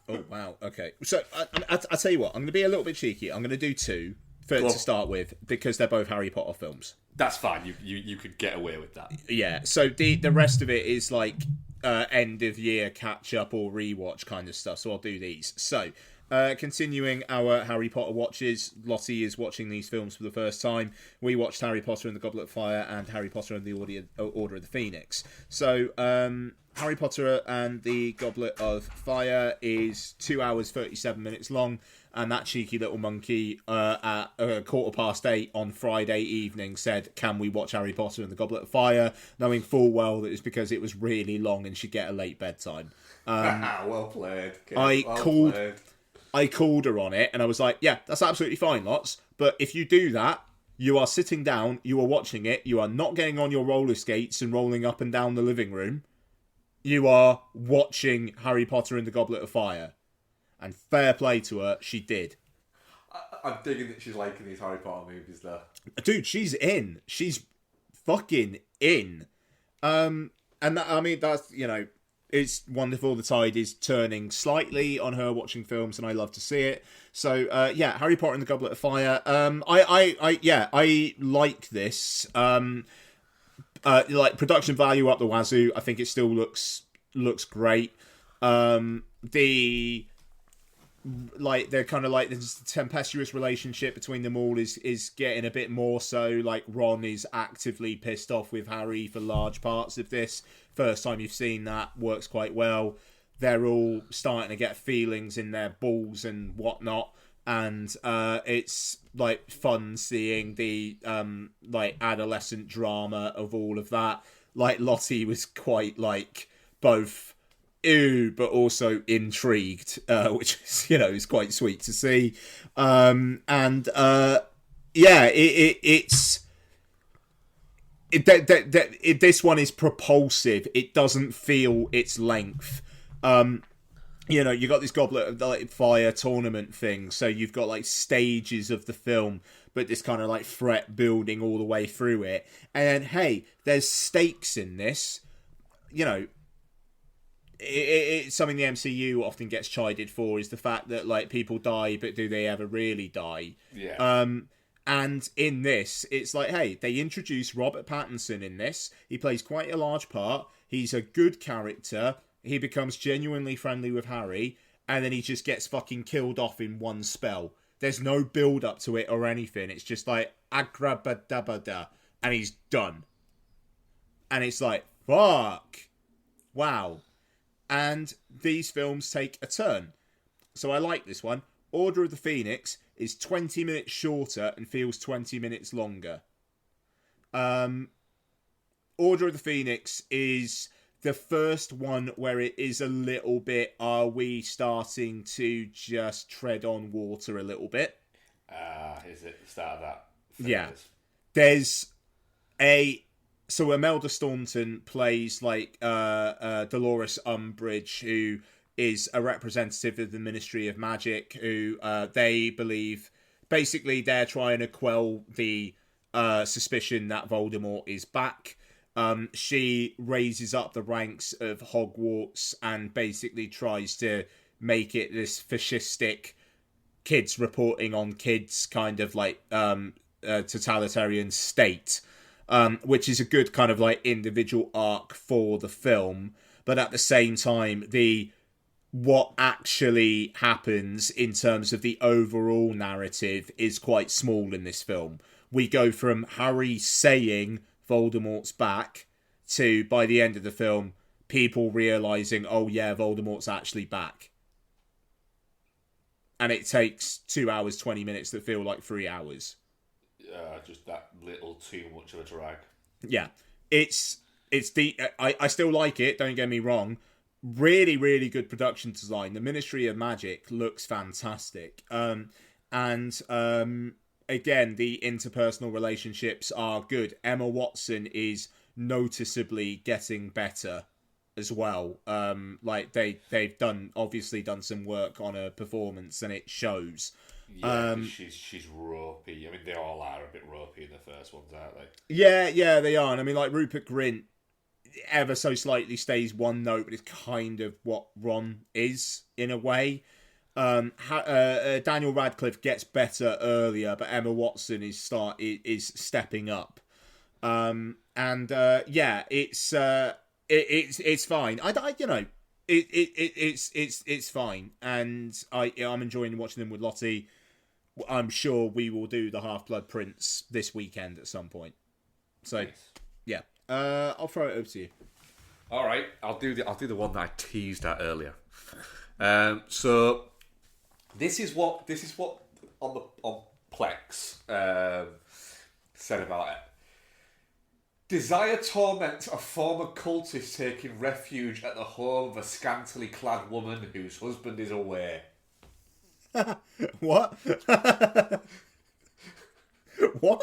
Oh wow. Okay. So I'll tell you what. I'm going to be a little bit cheeky. I'm going to do two to start with because they're both Harry Potter films. That's fine. You could get away with that. Yeah. So the rest of it is like end of year catch up or rewatch kind of stuff. So I'll do these. So continuing our Harry Potter watches, Lottie is watching these films for the first time. We watched Harry Potter and the Goblet of Fire and Harry Potter and the Order of the Phoenix. So Harry Potter and the Goblet of Fire is 2 hours 37 minutes long, and that cheeky little monkey at 8:15 on Friday evening said, "Can we watch Harry Potter and the Goblet of Fire?" knowing full well that it's because it was really long and she'd get a late bedtime. Well played. Kid. I called her on it, and I was like, "Yeah, that's absolutely fine, lots. But if you do that, you are sitting down, you are watching it, you are not getting on your roller skates and rolling up and down the living room. You are watching Harry Potter and the Goblet of Fire." And fair play to her, she did. I'm digging that she's liking these Harry Potter movies, though. Dude, she's in. She's fucking in. And that, I mean, that's, it's wonderful. The tide is turning slightly on her watching films, and I love to see it. So, Harry Potter and the Goblet of Fire. I like this. Like production value up the wazoo. I think it still looks great. They're kind of like this tempestuous relationship between them all is getting a bit more so. Like Ron is actively pissed off with Harry for large parts of this. First time you've seen that, works quite well. They're all starting to get feelings in their balls and whatnot. And it's like fun seeing the like adolescent drama of all of that. Like Lottie was quite like both ew but also intrigued, which is is quite sweet to see. This one is propulsive. It doesn't feel its length. You got this Goblet of Fire tournament thing, so you've got like stages of the film, but this kind of like threat building all the way through it. And hey, there's stakes in this. It's something the MCU often gets chided for, is the fact that like people die, but do they ever really die? Yeah. And in this, it's like, hey, they introduce Robert Pattinson in this. He plays quite a large part. He's a good character. He becomes genuinely friendly with Harry, and then he just gets fucking killed off in one spell. There's no build up to it or anything. It's just like agrabadabada, and he's done. And it's like, fuck. Wow. And these films take a turn. So I like this one. Order of the Phoenix is 20 minutes shorter and feels 20 minutes longer. Order of the Phoenix is the first one where it is a little bit, are we starting to just tread on water a little bit? Is it the start of that phase? Yeah. There's so Imelda Staunton plays like Dolores Umbridge, who is a representative of the Ministry of Magic, who they believe basically they're trying to quell the suspicion that Voldemort is back. She raises up the ranks of Hogwarts and basically tries to make it this fascistic kids reporting on kids kind of like totalitarian state, which is a good kind of like individual arc for the film. But at the same time, what actually happens in terms of the overall narrative is quite small in this film. We go from Harry saying Voldemort's back to, by the end of the film, people realising, oh yeah, Voldemort's actually back. And it takes 2 hours, 20 minutes that feel like 3 hours. Just that little too much of a drag. Yeah. I still like it, don't get me wrong. Really, really good production design. The Ministry of Magic looks fantastic. Again, the interpersonal relationships are good. Emma Watson is noticeably getting better as well. Like they've obviously done some work on her performance, and it shows. Yeah, she's ropey. I mean, they all are a bit ropey in the first ones, aren't they? Yeah, they are. And I mean, like Rupert Grint, ever so slightly stays one note, but it's kind of what Ron is in a way. Daniel Radcliffe gets better earlier, but Emma Watson is stepping up. It's fine. It's fine, and I'm enjoying watching them with Lottie. I'm sure we will do the Half-Blood Prince this weekend at some point. So, nice. Yeah, I'll throw it over to you. All right, I'll do the one that I teased at earlier. So this is what on Plex said about it. Desire torments a former cultist taking refuge at the home of a scantily clad woman whose husband is away. What? What?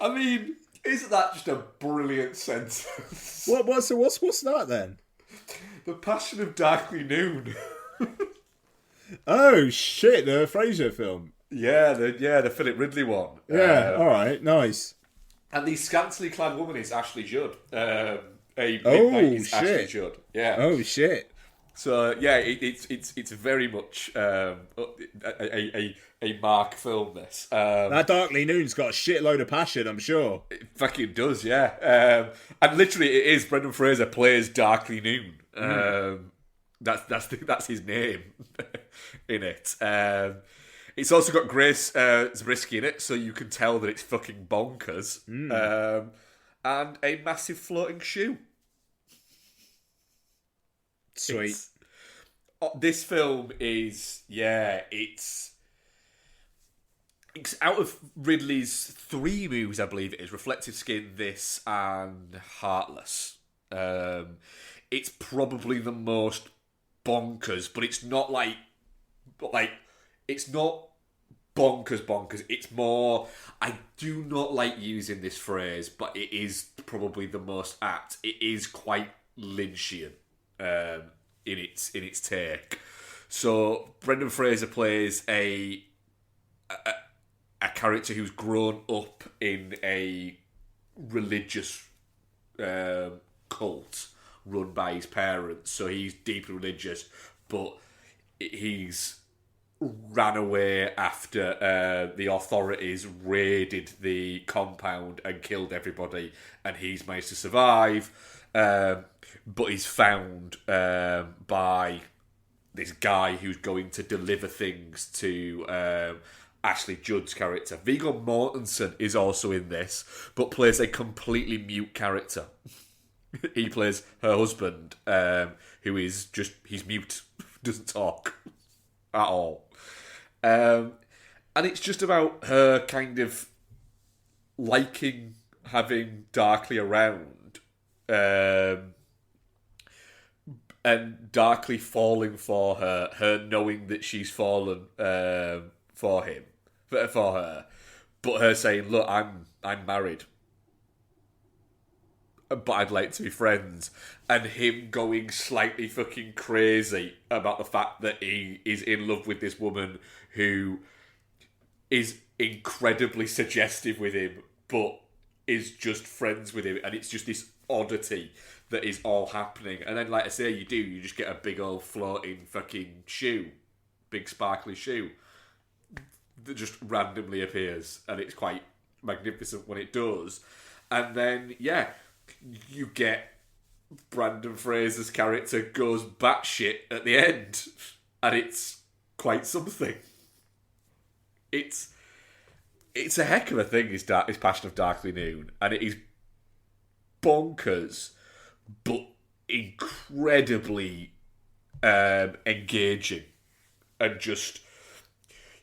I mean, isn't that just a brilliant sentence? What's that then? The Passion of Darkly Noon. Oh shit! The Fraser film. Yeah, the Philip Ridley one. Yeah, all right, nice. And the scantily clad woman is Ashley Judd. Ashley Judd. Yeah. Oh shit! So yeah, it's very much a Mark film. This that Darkly Noon's got a shitload of passion, I'm sure. It fucking does, yeah. And literally, it is Brendan Fraser plays Darkly Noon. That's his name in it. It's also got Grace Zabriskie in it, so you can tell that it's fucking bonkers. And a massive floating shoe. Sweet. This film is, it's out of Ridley's 3 movies, I believe it is, Reflective Skin, this, and Heartless. It's probably the most bonkers, but it's not it's not bonkers. It's more, I do not like using this phrase, but it is probably the most apt. It is quite Lynchian in its take. So Brendan Fraser plays a character who's grown up in a religious cult run by his parents. So he's deeply religious, but he's ran away after the authorities raided the compound and killed everybody, and he's managed to survive. But he's found by this guy who's going to deliver things to Ashley Judd's character. Viggo Mortensen is also in this, but plays a completely mute character. He plays her husband, who is he's mute, doesn't talk at all. And it's just about her kind of liking having Darkly around, and Darkly falling for her knowing that she's fallen for her, but her saying, "Look, I'm married, but I'd like to be friends," and him going slightly fucking crazy about the fact that he is in love with this woman who is incredibly suggestive with him, but is just friends with him, and it's just this oddity that is all happening. And then, like I say, you just get a big old floating fucking shoe, big sparkly shoe, that just randomly appears, and it's quite magnificent when it does. And then, yeah, you get Brandon Fraser's character goes batshit at the end, and it's quite something. It's a heck of a thing, his Passion of Darkly Noon, and it is bonkers, but incredibly engaging, and just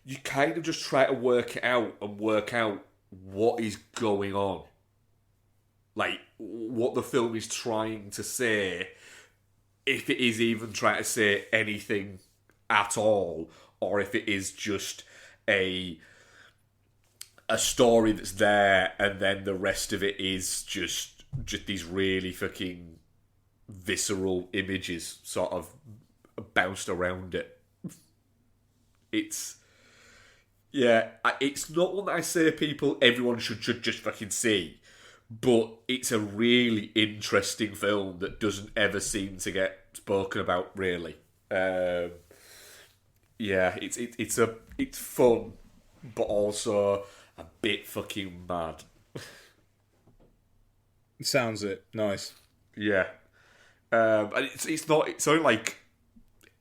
you kind of just try to work out what is going on, like what the film is trying to say, if it is even trying to say anything at all, or if it is just a story that's there, and then the rest of it is just these really fucking visceral images sort of bounced around it. It's not one that I say everyone should just fucking see, but it's a really interesting film that doesn't ever seem to get spoken about, really. It's fun, but also a bit fucking mad. Sounds it. Nice. Yeah. And it's only like,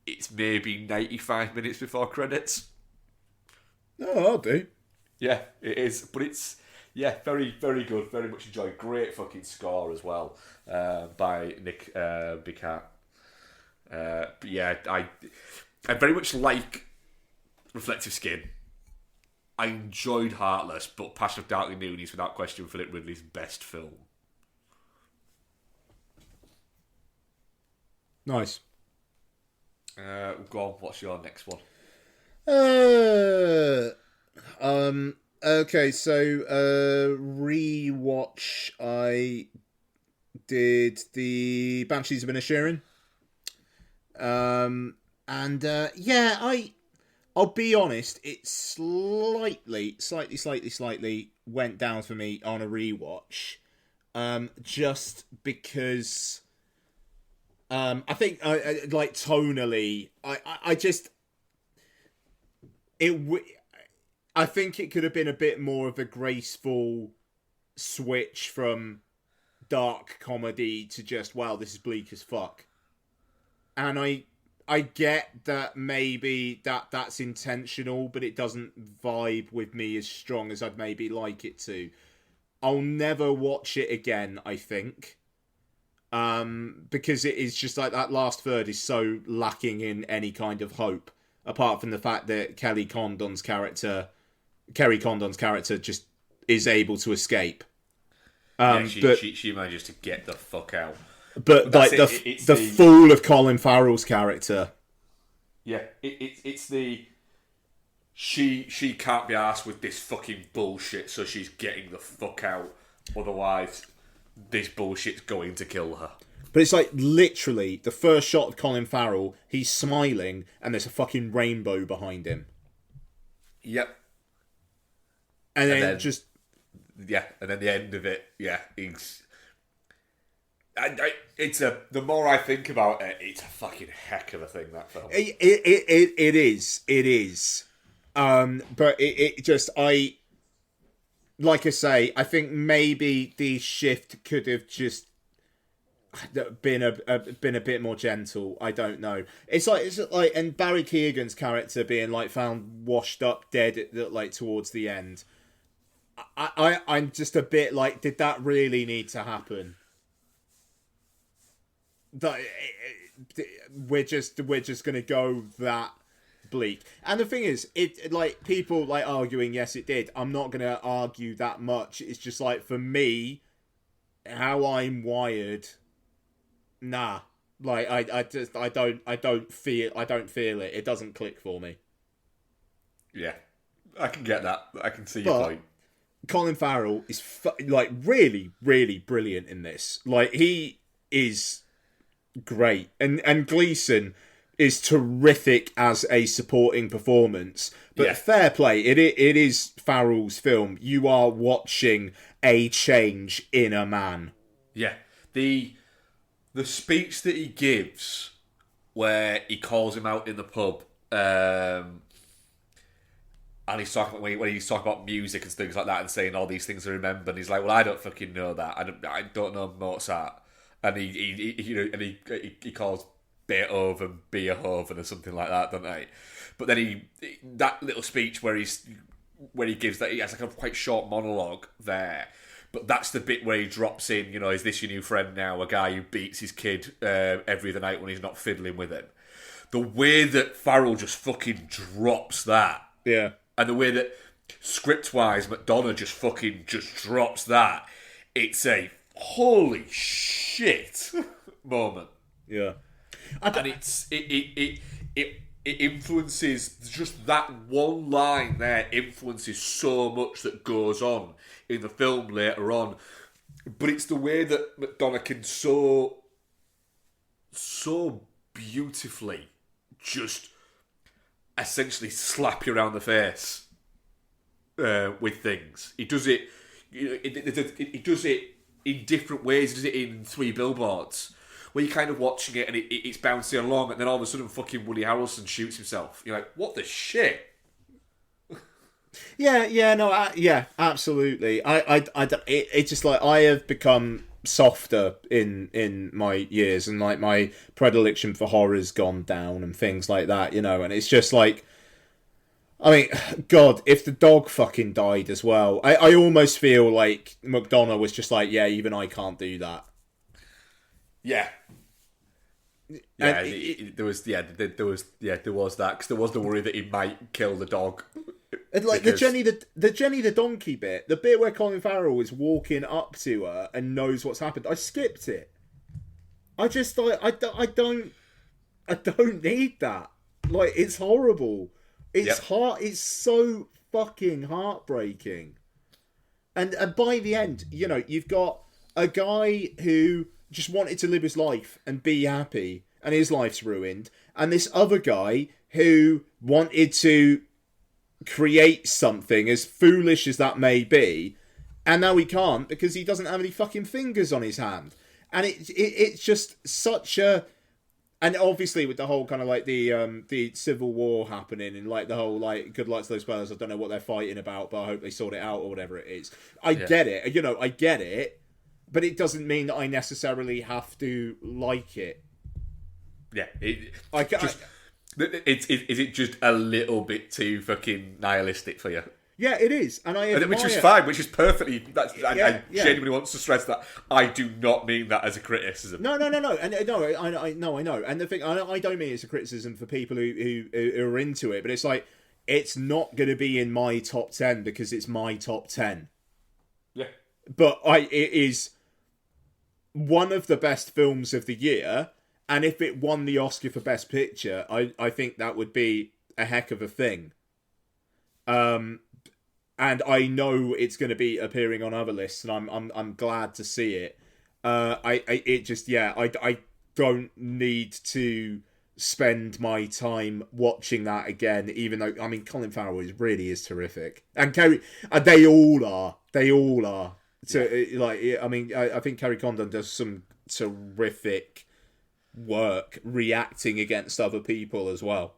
it's maybe 95 minutes before credits. Oh, I'll do. Yeah, it is. But it's, very, very good. Very much enjoyed. Great fucking score as well, by Nick Bicat. But yeah, I very much like Reflective Skin. I enjoyed Heartless, but Passion of Darkly Noon is without question Philip Ridley's best film. Nice. Go on, what's your next one? Okay, so rewatch. I did the Banshees of Inisherin. I'll be honest, it slightly went down for me on a rewatch. Just because I think like tonally, I think it could have been a bit more of a graceful switch from dark comedy to just, wow, this is bleak as fuck. And I get that maybe that's intentional, but it doesn't vibe with me as strong as I'd maybe like it to. I'll never watch it again, I think. Because it is just like that last third is so lacking in any kind of hope, apart from the fact that Kerry Condon's character just is able to escape. She manages to get the fuck out. But like the fall of Colin Farrell's character. Yeah, it's the she can't be arsed with this fucking bullshit, so she's getting the fuck out. Otherwise, this bullshit's going to kill her. But it's like literally the first shot of Colin Farrell, he's smiling and there's a fucking rainbow behind him. Yep. And then just and then the end of it, the more I think about it, it's a fucking heck of a thing, that film. It is. But it just, like I say, I think maybe the shift could have just been a bit more gentle. I don't know. It's like, and Barry Keoghan's character being like found washed up dead like towards the end. I'm just a bit like, did that really need to happen? We're just gonna go that bleak. And the thing is, it like people like arguing, yes, it did. I'm not going to argue that much. It's just like, for me, how I'm wired, nah. Like I don't feel it. It doesn't click for me. Yeah, I can get that. I can see But your point. Colin Farrell is like really, really brilliant in this. Like, he is great, and Gleeson is terrific as a supporting performance. But Yeah. fair play, it is Farrell's film. You are watching a change in a man. Yeah, the speech that he gives, where he calls him out in the pub, and he's talking when he's talking about music and things like that, and saying all these things to remember, and he's like, "Well, I don't fucking know that. I don't know Mozart," and he calls Beethoven Beethoven or something like that, don't they? But then that little speech where he gives that, he has like a quite short monologue there. But that's the bit where he drops in, is this your new friend now? A guy who beats his kid every other night when he's not fiddling with him. The way that Farrell just fucking drops that. Yeah. And the way that, script-wise, McDonough just drops that. It's a holy shit moment. Yeah. And it influences, just that one line there influences so much that goes on in the film later on. But it's the way that McDonough can so beautifully just essentially slap you around the face with things. He does it. He does it in different ways. He does it in Three Billboards, where you're kind of watching it and it's bouncing along, and then all of a sudden fucking Woody Harrelson shoots himself. You're like, what the shit? Yeah, absolutely. It's just like, I have become softer in my years, and like my predilection for horror's gone down and things like that, and it's just like, I mean, God, if the dog fucking died as well, I almost feel like McDonough was just like, yeah, even I can't do that. Yeah. Yeah, there was that, because there was the worry that he might kill the dog. And like the Jenny the donkey bit, the bit where Colin Farrell is walking up to her and knows what's happened, I skipped it. I just like, I don't need that. Like, it's horrible. It's it's so fucking heartbreaking. And by the end, you've got a guy who just wanted to live his life and be happy, and his life's ruined, and this other guy who wanted to create something, as foolish as that may be, and now he can't because he doesn't have any fucking fingers on his hand. And it's just such a... And obviously with the whole kind of like the Civil War happening, and like the whole like, good luck to those players, I don't know what they're fighting about, but I hope they sort it out, or whatever it is. I get it, I get it, but it doesn't mean that I necessarily have to like it. Yeah, is it just a little bit too fucking nihilistic for you? Yeah, it is, and I admire... Which is fine, which is perfectly... I genuinely want to stress that I do not mean that as a criticism. No, and I know, and the thing, I don't mean it's a criticism for people who are into it, but it's like, it's not going to be in my top 10 because it's my top 10. Yeah, but it is one of the best films of the year, and if it won the Oscar for Best Picture, I think that would be a heck of a thing. And I know it's going to be appearing on other lists, and I'm glad to see it. I don't need to spend my time watching that again, even though, I mean, Colin Farrell really is terrific, and they all are. So, I think Kerry Condon does some terrific work reacting against other people as well.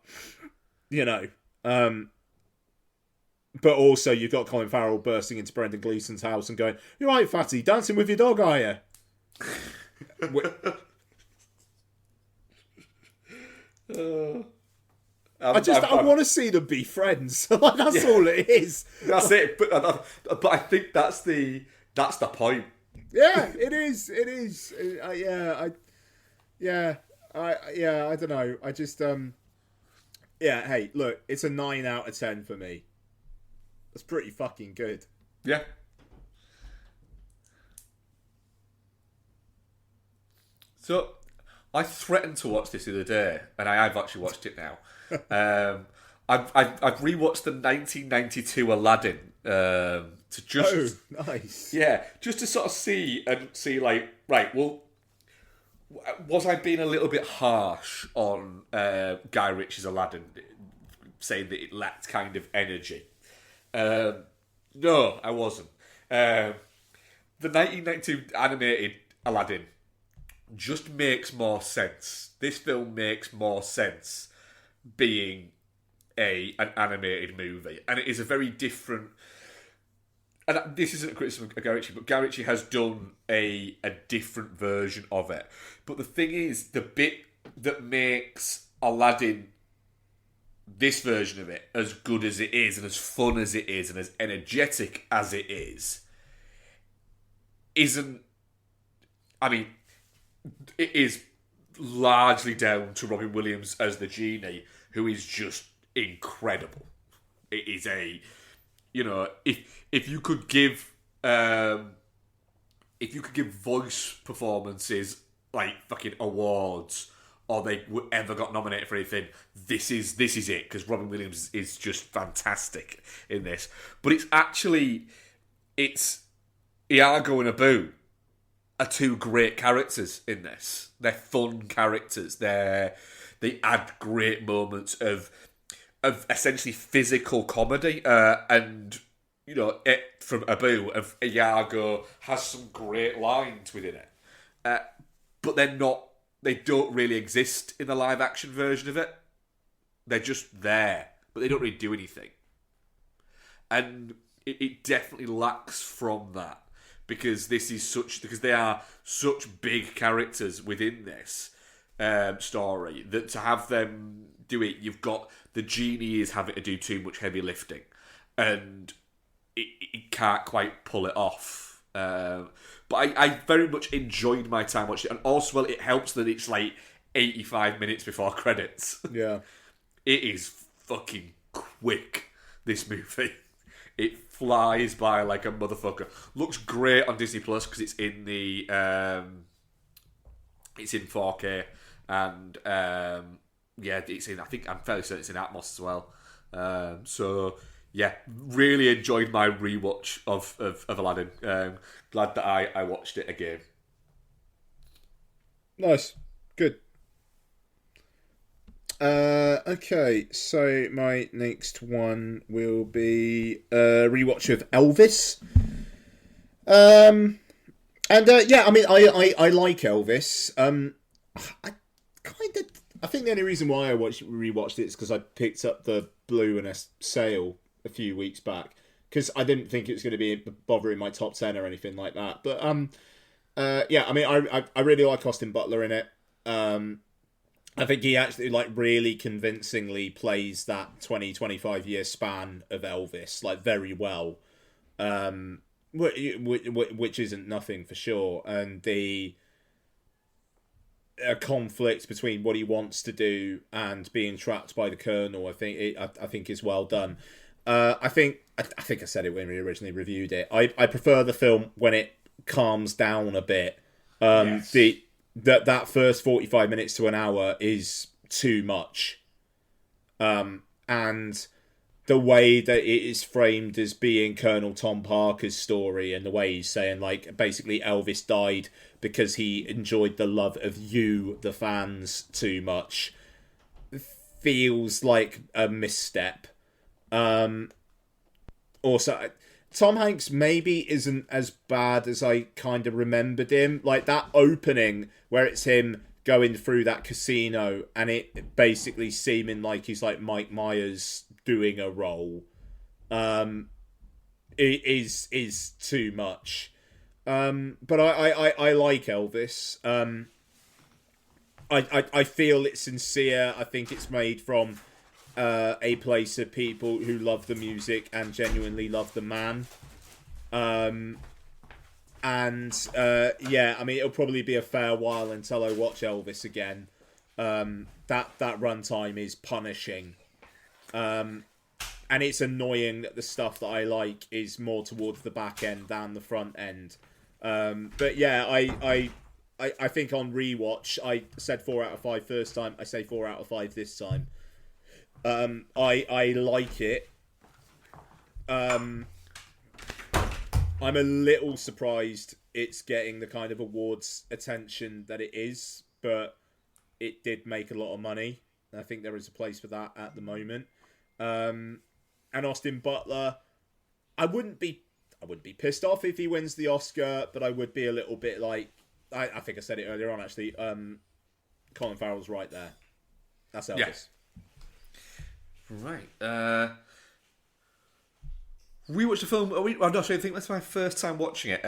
But also, you've got Colin Farrell bursting into Brendan Gleeson's house and going, "You're right, fatty, dancing with your dog, are you?" I want to see them be friends. That's all it is. That's it. But I think that's the point. Yeah, it is. It is. I don't know. I just Yeah, hey, look, it's a 9 out of 10 for me. That's pretty fucking good. Yeah. So, I threatened to watch this the other day, and I have actually watched it now. I've rewatched the 1992 Aladdin to just nice. yeah, just to sort of see like, right, well, was I being a little bit harsh on Guy Ritchie's Aladdin, saying that it lacked kind of energy? No, I wasn't. The 1992 animated Aladdin just makes more sense. This film makes more sense being an animated movie, and it is a very different. And this isn't a criticism of Guy Ritchie, but Guy Ritchie has done a different version of it. But the thing is, the bit that makes Aladdin, this version of it, as good as it is, and as fun as it is, and as energetic as it is, isn't. I mean, it is largely down to Robin Williams as the genie, who is just incredible. It is a, if you could give voice performances like fucking awards, or they ever got nominated for anything, this is it, because Robin Williams is just fantastic in this. But it's Iago and Abu are two great characters in this. They're fun characters. They add great moments of essentially physical comedy, and from Abu, of Iago has some great lines within it, but they don't really exist in the live action version of it. They're just there, but they don't really do anything, and it definitely lacks from that, because they are such big characters within this story, that to have them do it, you've got the genie is having to do too much heavy lifting, and it can't quite pull it off. But I very much enjoyed my time watching it, and also, well, it helps that it's like 85 minutes before credits. Yeah. It is fucking quick, this movie. It flies by like a motherfucker. Looks great on Disney Plus because it's in the it's in 4K, and it's in. I think I'm fairly certain it's in Atmos as well. So yeah, really enjoyed my rewatch of Aladdin. Glad that I watched it again. Nice, good. Okay, so my next one will be a rewatch of Elvis. I mean, I like Elvis. I think the only reason why I rewatched it is because I picked up the Blue in a sale a few weeks back, because I didn't think it was going to be bothering my top 10 or anything like that. But I mean, I really like Austin Butler in it. I think he actually really convincingly plays that 20-25 year span of Elvis very well, which isn't nothing for sure. And the conflict between what he wants to do and being trapped by the Colonel, I think is well done. I think I said it when we originally reviewed it. I prefer the film when it calms down a bit. Yes. That first 45 minutes to an hour is too much. And the way that it is framed as being Colonel Tom Parker's story, and the way he's saying, basically Elvis died because he enjoyed the love of you, the fans, too much, feels like a misstep. Also, Tom Hanks maybe isn't as bad as I kind of remembered him. That opening where it's him going through that casino and it basically seeming like he's like Mike Myers doing a role, it is too much. But I like Elvis. I feel it's sincere. I think it's made from a place of people who love the music and genuinely love the man. I mean, it'll probably be a fair while until I watch Elvis again. That runtime is punishing And it's annoying that the stuff that I like is more towards the back end than the front end. But yeah, I think on rewatch, I said 4 out of 5 first time. I say 4 out of 5 this time. I like it. I'm a little surprised it's getting the kind of awards attention that it is, but it did make a lot of money. I think there is a place for that at the moment. And Austin Butler, I wouldn't be pissed off if he wins the Oscar, but I would be a little bit like, I think I said it earlier on actually. Colin Farrell's right there. That's Elvis. Yeah. Right. Rewatched the film. I'm not sure. I think that's my first time watching it.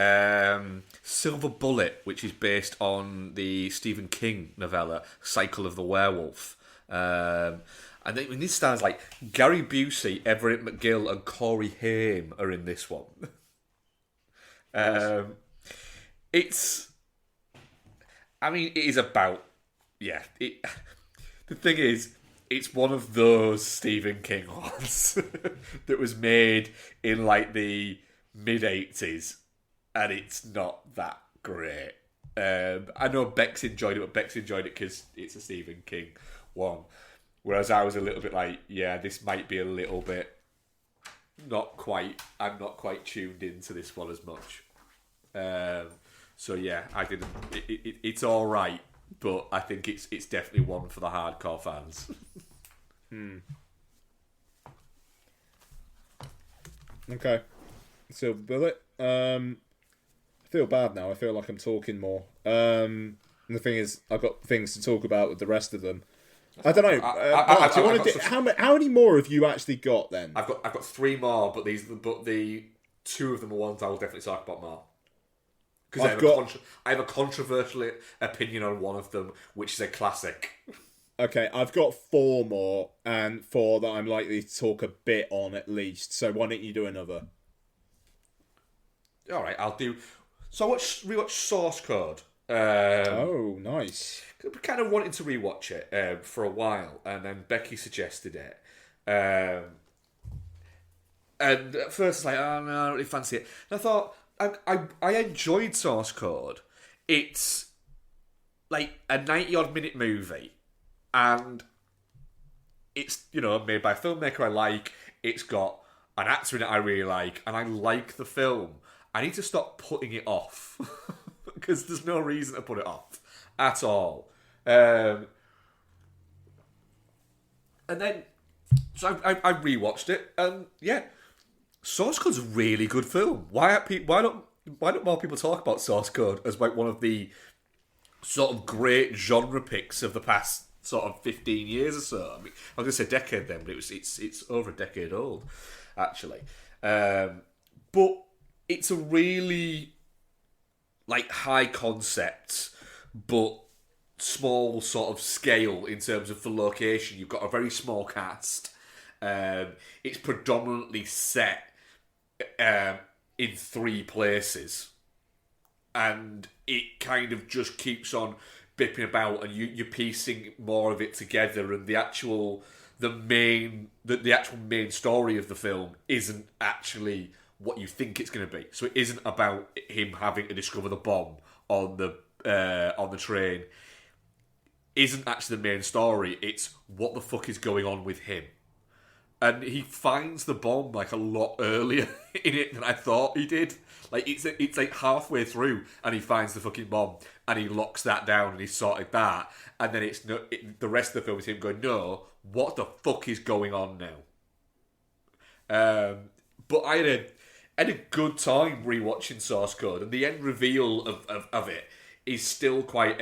Silver Bullet, which is based on the Stephen King novella Cycle of the Werewolf. And then this stars like Gary Busey, Everett McGill, and Corey Haim are in this one. It is about, the thing is, it's one of those Stephen King ones that was made in like the mid-80s, and it's not that great. I know Bex enjoyed it, but Bex enjoyed it because it's a Stephen King one. Whereas I was a little bit like, yeah, this might be a little bit I'm not quite tuned into this one as much. So yeah, I didn't. It's all right, but I think it's definitely one for the hardcore fans. Okay, so Bullet. I feel bad now. I feel like I'm talking more. And the thing is, I've got things to talk about with the rest of them. I don't know. How many more have you actually got then? I've got 3 more, but the 2 of them are ones I will definitely talk about more. Because I have a controversial opinion on one of them, which is a classic. Okay, I've got 4 more, and 4 that I'm likely to talk a bit on at least. So why don't you do another? All right, I'll do. So I rewatched Source Code. Oh, nice. I kind of wanted to rewatch it for a while, and then Becky suggested it. And at first, it's like, oh no, I don't really fancy it. And I thought, I enjoyed Source Code. It's like a 90-odd minute movie, and it's, made by a filmmaker I like. It's got an actor in it I really like, and I like the film. I need to stop putting it off, because there's no reason to put it off at all. And then, so I rewatched it, and yeah, Source Code's a really good film. Why don't more people talk about Source Code as like one of the sort of great genre picks of the past sort of 15 years or so? I mean, I was going to say decade then, but it's over a decade old, actually. But it's a really like high concept, but small sort of scale in terms of the location. You've got a very small cast. It's predominantly set in 3 places, and it kind of just keeps on bipping about, and you're piecing more of it together. And the actual main story of the film isn't actually what you think it's going to be. So it isn't about him having to discover the bomb on the train. Isn't actually the main story. It's what the fuck is going on with him. And he finds the bomb like a lot earlier in it than I thought he did. Like it's like halfway through, and he finds the fucking bomb, and he locks that down, and he's sorted that, and then the rest of the film is him going, no, what the fuck is going on now? But I had a good time rewatching Source Code, and the end reveal of it is still quite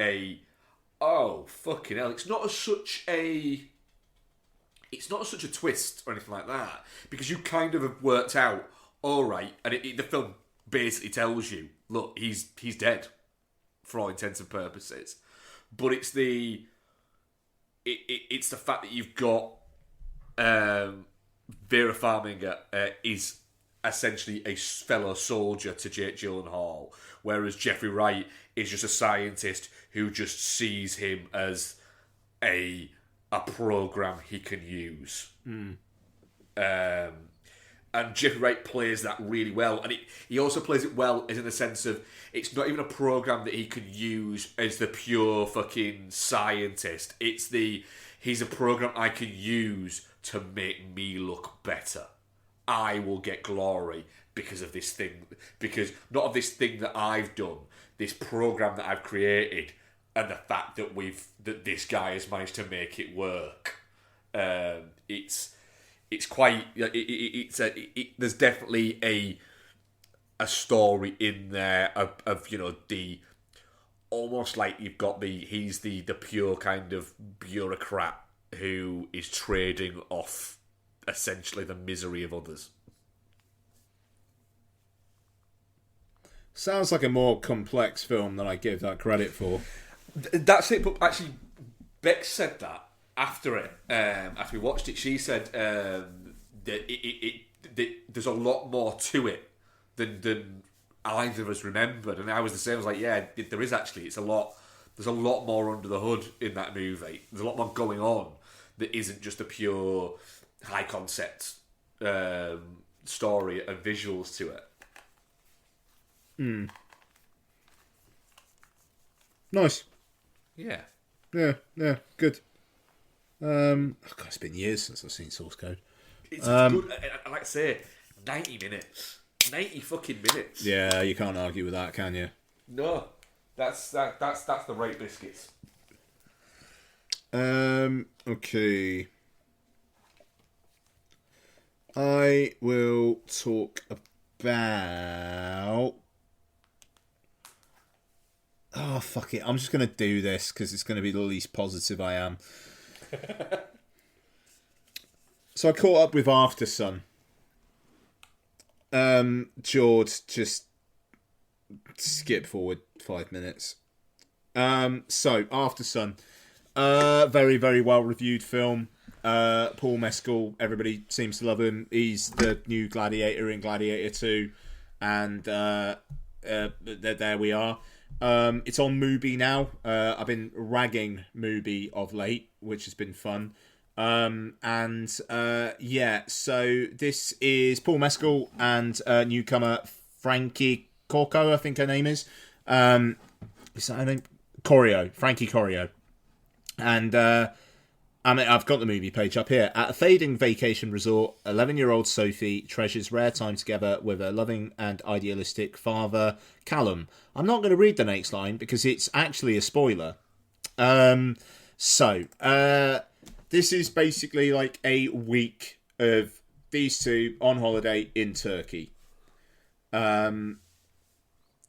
oh fucking hell! It's not such a twist or anything like that, because you kind of have worked out, all right, and the film basically tells you, look, he's dead for all intents and purposes. But it's the fact that you've got Vera Farmiga is essentially a fellow soldier to Jake Gyllenhaal, whereas Jeffrey Wright is just a scientist who just sees him as a program he can use. And Jeffrey Wright plays that really well, and he also plays it well as in the sense of it's not even a program that he could use as the pure fucking scientist. He's a program I can use to make me look better. I will get glory because of this thing, because not of this thing that I've done, this program that I've created, and the fact that this guy has managed to make it work. It's quite. There's definitely a story in there of the almost like you've got he's the pure kind of bureaucrat who is trading off essentially the misery of others. Sounds like a more complex film than I give that credit for. That's it. But actually, Beck said that after it, after we watched it, she said that there's a lot more to it than either of us remembered, and I was the same. I was like, yeah, there is actually. There's a lot more under the hood in that movie. There's a lot more going on that isn't just a pure high concept story and visuals to it. Nice. Yeah, good. God, it's been years since I've seen Source Code. It's good. I like to say, 90 minutes. 90 fucking minutes. Yeah, you can't argue with that, can you? No, that's the right biscuits. Okay. I will talk about. Oh, fuck it. I'm just going to do this because it's going to be the least positive I am. So I caught up with After Sun. George, just skip forward 5 minutes. So, After Sun. Very, very well reviewed film. Paul Mescal, everybody seems to love him. He's the new Gladiator in Gladiator 2. And there we are. It's on Mubi now. I've been ragging Mubi of late, which has been fun. So this is Paul Mescal and newcomer Frankie Corco, I think her name is. Is that her name? Corio. Frankie Corio. And I've got the movie page up here. At a fading vacation resort, 11-year-old Sophie treasures rare time together with her loving and idealistic father, Callum. I'm not going to read the next line because it's actually a spoiler. This is basically like a week of these two on holiday in Turkey. And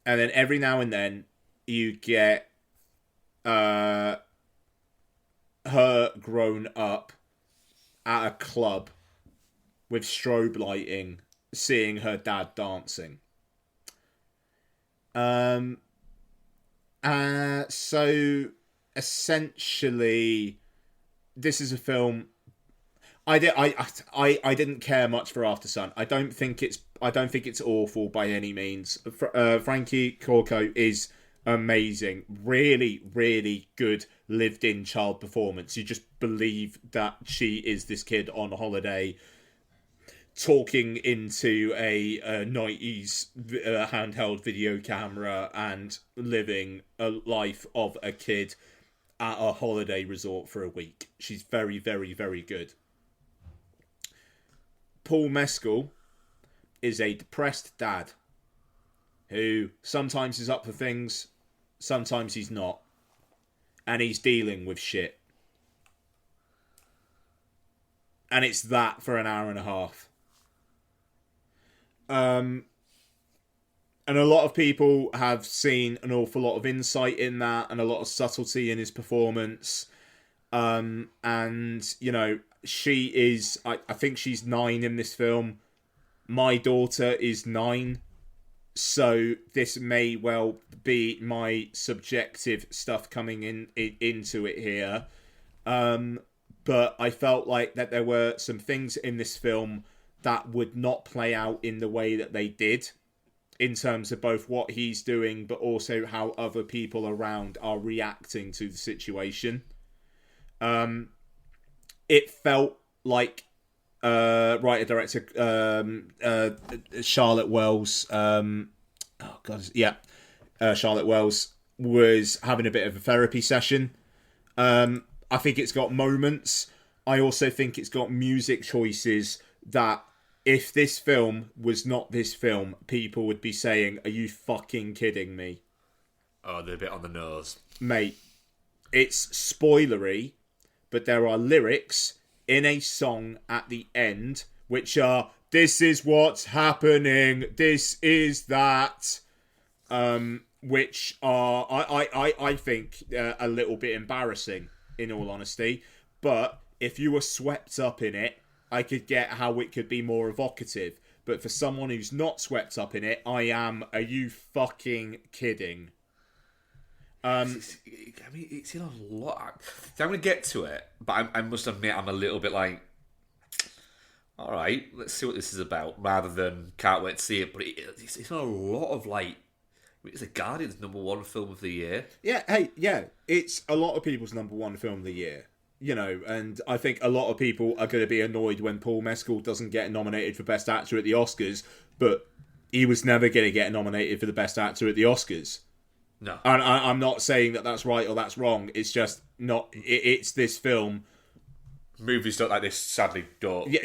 then every now and then you get her grown up at a club with strobe lighting, seeing her dad dancing. So essentially, this is a film. I didn't care much for After Sun. I don't think it's awful by any means. Frankie Corco is amazing. Really, really good lived-in child performance. You just believe that she is this kid on holiday talking into a 90s handheld video camera and living a life of a kid at a holiday resort for a week. She's very, very, very good. Paul Mescal is a depressed dad who sometimes is up for things, sometimes he's not. And he's dealing with shit. And it's that for an hour and a half. And a lot of people have seen an awful lot of insight in that and a lot of subtlety in his performance. And, you know, she is... I think she's 9 in this film. My daughter is 9. So this may well be my subjective stuff coming into it here. But I felt like that there were some things in this film that would not play out in the way that they did, in terms of both what he's doing, but also how other people around are reacting to the situation. It felt like writer director Charlotte Wells. Charlotte Wells was having a bit of a therapy session. I think it's got moments. I also think it's got music choices that, if this film was not this film, people would be saying, "Are you fucking kidding me?" Oh, they're a bit on the nose. Mate, it's spoilery, but there are lyrics in a song at the end which are, "This is what's happening, this is that," which are, I think, a little bit embarrassing, in all honesty. But if you were swept up in it, I could get how it could be more evocative. But for someone who's not swept up in it, I am, "Are you fucking kidding?" It's in a lot. So I'm going to get to it, but I must admit I'm a little bit like, all right, let's see what this is about, rather than can't wait to see it. But it's in a lot of, like, it's the Guardian's #1 film of the year. Yeah, hey, yeah, it's a lot of people's #1 film of the year. You know, and I think a lot of people are going to be annoyed when Paul Mescal doesn't get nominated for Best Actor at the Oscars, but he was never going to get nominated for the Best Actor at the Oscars. No. And I'm not saying that that's right or that's wrong. It's just not. It's this film. Movies don't like this, sadly, don't. Yeah,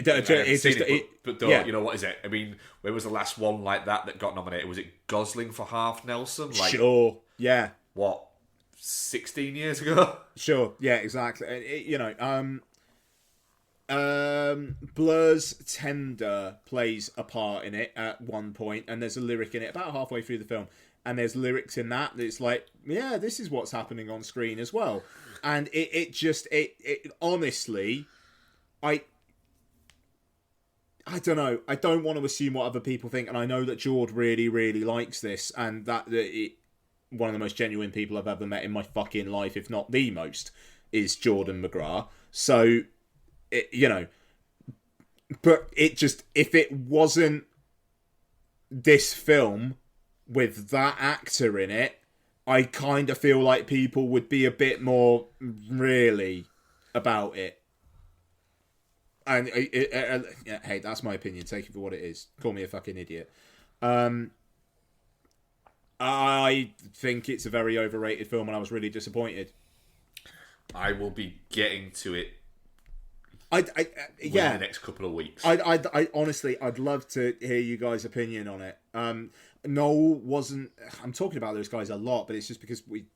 but don't. Yeah. You know, what is it? I mean, when was the last one like that got nominated? Was it Gosling for Half Nelson? Like, sure. Yeah. What? 16 years ago? Sure. Yeah. Exactly. Blur's Tender plays a part in it at one point, and there's a lyric in it about halfway through the film. And there's lyrics in that it's like, yeah, this is what's happening on screen as well. And it honestly, I don't know. I don't want to assume what other people think. And I know that Jord really, really likes this. And that one of the most genuine people I've ever met in my fucking life, if not the most, is Jordan McGrath. So, but it just, if it wasn't this film with that actor in it, I kind of feel like people would be a bit more really about it. And hey, that's my opinion. Take it for what it is. Call me a fucking idiot. I think it's a very overrated film, and I was really disappointed. I will be getting to it. In the next couple of weeks. I honestly, I'd love to hear you guys' opinion on it. Noel wasn't. I'm talking about those guys a lot, but it's just because we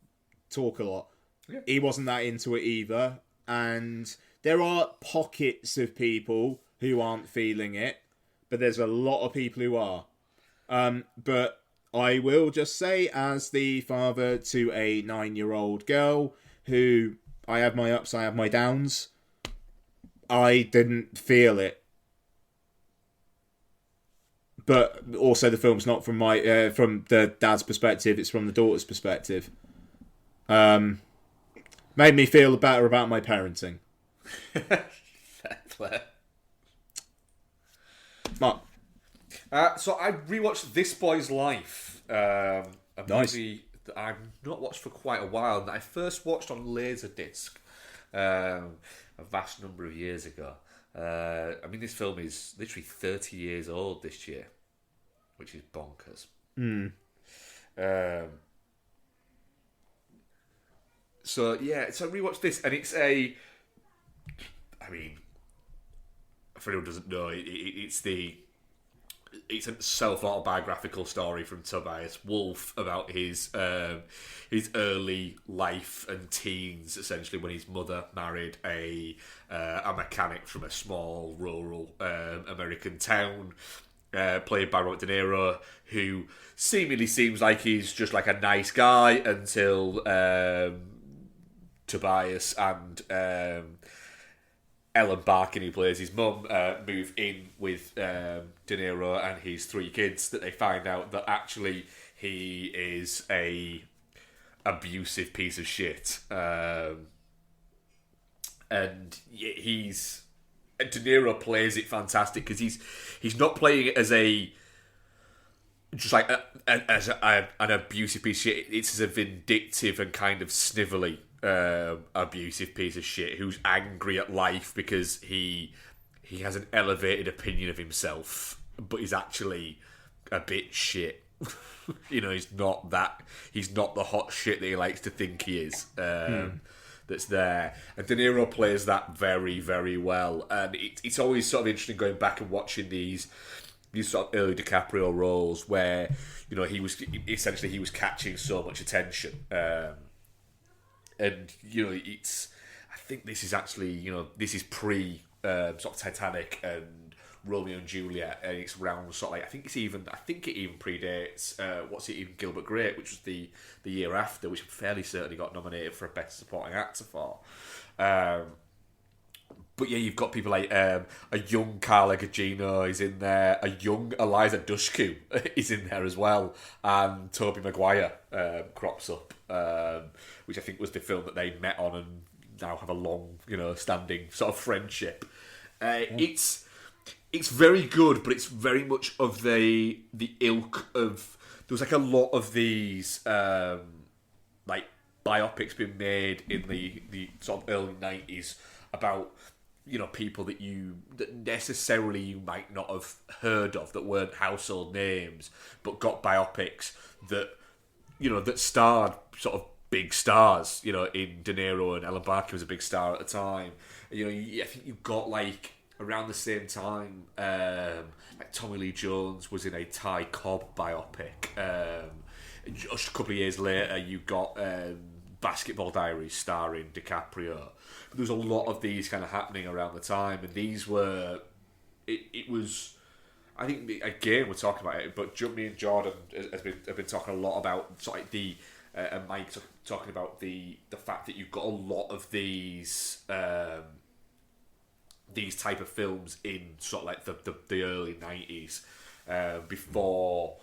talk a lot. Yeah. He wasn't that into it either, and there are pockets of people who aren't feeling it, but there's a lot of people who are. But I will just say, as the father to a 9-year-old girl who, I have my ups, I have my downs, I didn't feel it. But also, the film's not from from the dad's perspective; it's from the daughter's perspective. Made me feel better about my parenting. Fair. Mark. So I rewatched This Boy's Life. A Nice. movie that I've not watched for quite a while, and that I first watched on Laserdisc a vast number of years ago. I mean, this film is literally 30 years old this year, which is bonkers. So I rewatched this, and it's I mean, for anyone who doesn't know, it's a self-autobiographical story from Tobias Wolff about his early life and teens, essentially, when his mother married a mechanic from a small rural American town, played by Robert De Niro, who seemingly seems like he's just like a nice guy until Tobias and Ellen Barkin, who plays his mum, move in with De Niro and his 3 kids, that they find out that actually he is a abusive piece of shit. And he's... De Niro plays it fantastic, because he's not playing it as a... just like an abusive piece of shit. It's as a vindictive and kind of snivelly abusive piece of shit who's angry at life because he he has an elevated opinion of himself, but he's actually a bit shit. He's not the hot shit that he likes to think he is. That's there, and De Niro plays that very, very well, and it's always sort of interesting going back and watching these sort of early DiCaprio roles where he was catching so much attention, and it's. I think this is actually this is pre sort of Titanic and Romeo and Juliet, and it's around sort of like I think it even predates Gilbert Grape, which was the year after, which I'm fairly certain he got nominated for a Best Supporting Actor for. But yeah, you've got people like a young Carla Gugino is in there, a young Eliza Dushku is in there as well, and Tobey Maguire crops up, which I think was the film that they met on and now have a long, standing sort of friendship. It's very good, but it's very much of the ilk of. There was like a lot of these like biopics being made in the sort of early 90s about people that necessarily you might not have heard of, that weren't household names, but got biopics that that starred sort of big stars. In De Niro, and Ellen Barkin was a big star at the time. I think you got like. Around the same time, like Tommy Lee Jones was in a Ty Cobb biopic. Just a couple of years later, you got Basketball Diaries starring DiCaprio. But there was a lot of these kind of happening around the time, and these were. It was. I think again we're talking about it, but me and Jordan have been talking a lot about sort of and Mike talking about the fact that you've got a lot of these type of films in sort of like the early 90s, before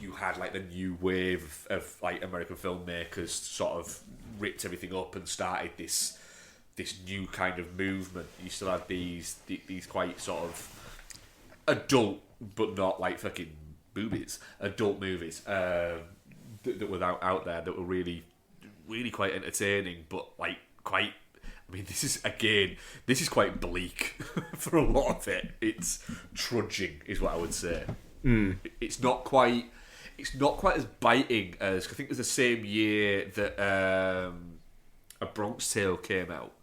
you had like the new wave of like American filmmakers sort of ripped everything up and started this new kind of movement. You still had these quite sort of adult, but not like fucking movies, adult movies that were out there that were really, really quite entertaining, but like quite. I mean, this is quite bleak for a lot of it. It's trudging, is what I would say. It's not quite as biting as I think it was the same year that A Bronx Tale came out,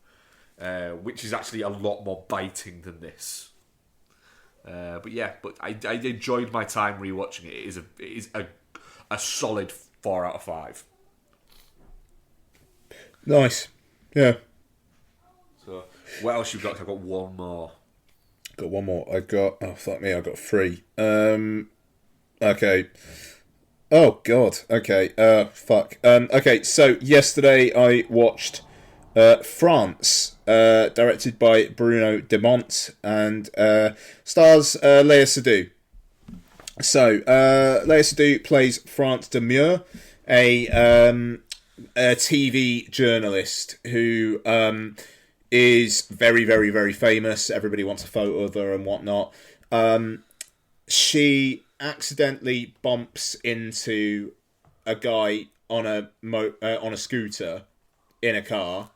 which is actually a lot more biting than this. But I enjoyed my time rewatching it. It is a solid 4 out of 5. Nice, yeah. So, what else you got? I've got one more. I got 3. Okay. Oh God. Okay. Fuck. Okay. So yesterday I watched France, directed by Bruno Dumont, and stars Léa Seydoux. So Léa Seydoux plays France Demure, a TV journalist who is very, very, very famous. Everybody wants a photo of her and whatnot. She accidentally bumps into a guy on a scooter in a car,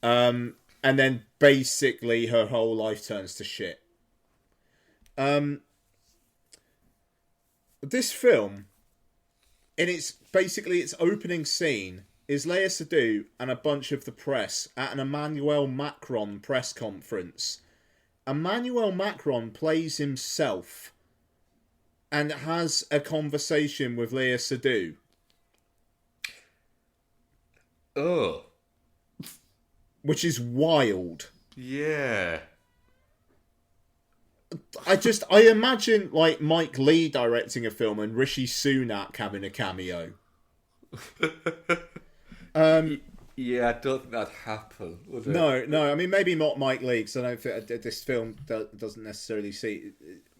and then basically her whole life turns to shit. This film, in its opening scene, is Léa Seydoux and a bunch of the press at an Emmanuel Macron press conference. Emmanuel Macron plays himself and has a conversation with Léa Seydoux. Oh. Which is wild. Yeah. I imagine like Mike Leigh directing a film and Rishi Sunak having a cameo. Yeah, I don't think that'd happen, would it? No. I mean, maybe not Mike Leigh, because I don't think this film doesn't necessarily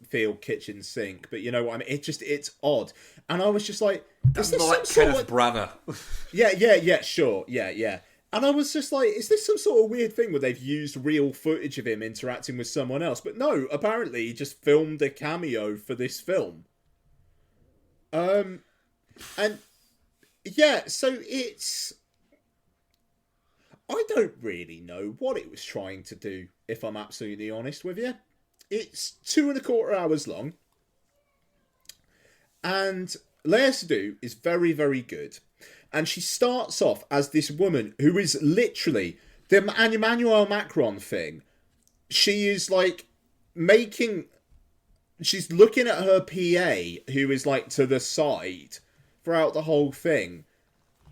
feel kitchen sink. But you know what I mean? It's odd. And I was just like, is this like some Kenneth Branagh. Yeah, sure. Yeah. And I was just like, is this some sort of weird thing where they've used real footage of him interacting with someone else? But no, apparently he just filmed a cameo for this film. And yeah, so it's... I don't really know what it was trying to do, if I'm absolutely honest with you. It's 2.25 hours long. And Lea Seydoux is very, very good. And she starts off as this woman who is literally the Emmanuel Macron thing. She is like she's looking at her PA, who is like to the side throughout the whole thing.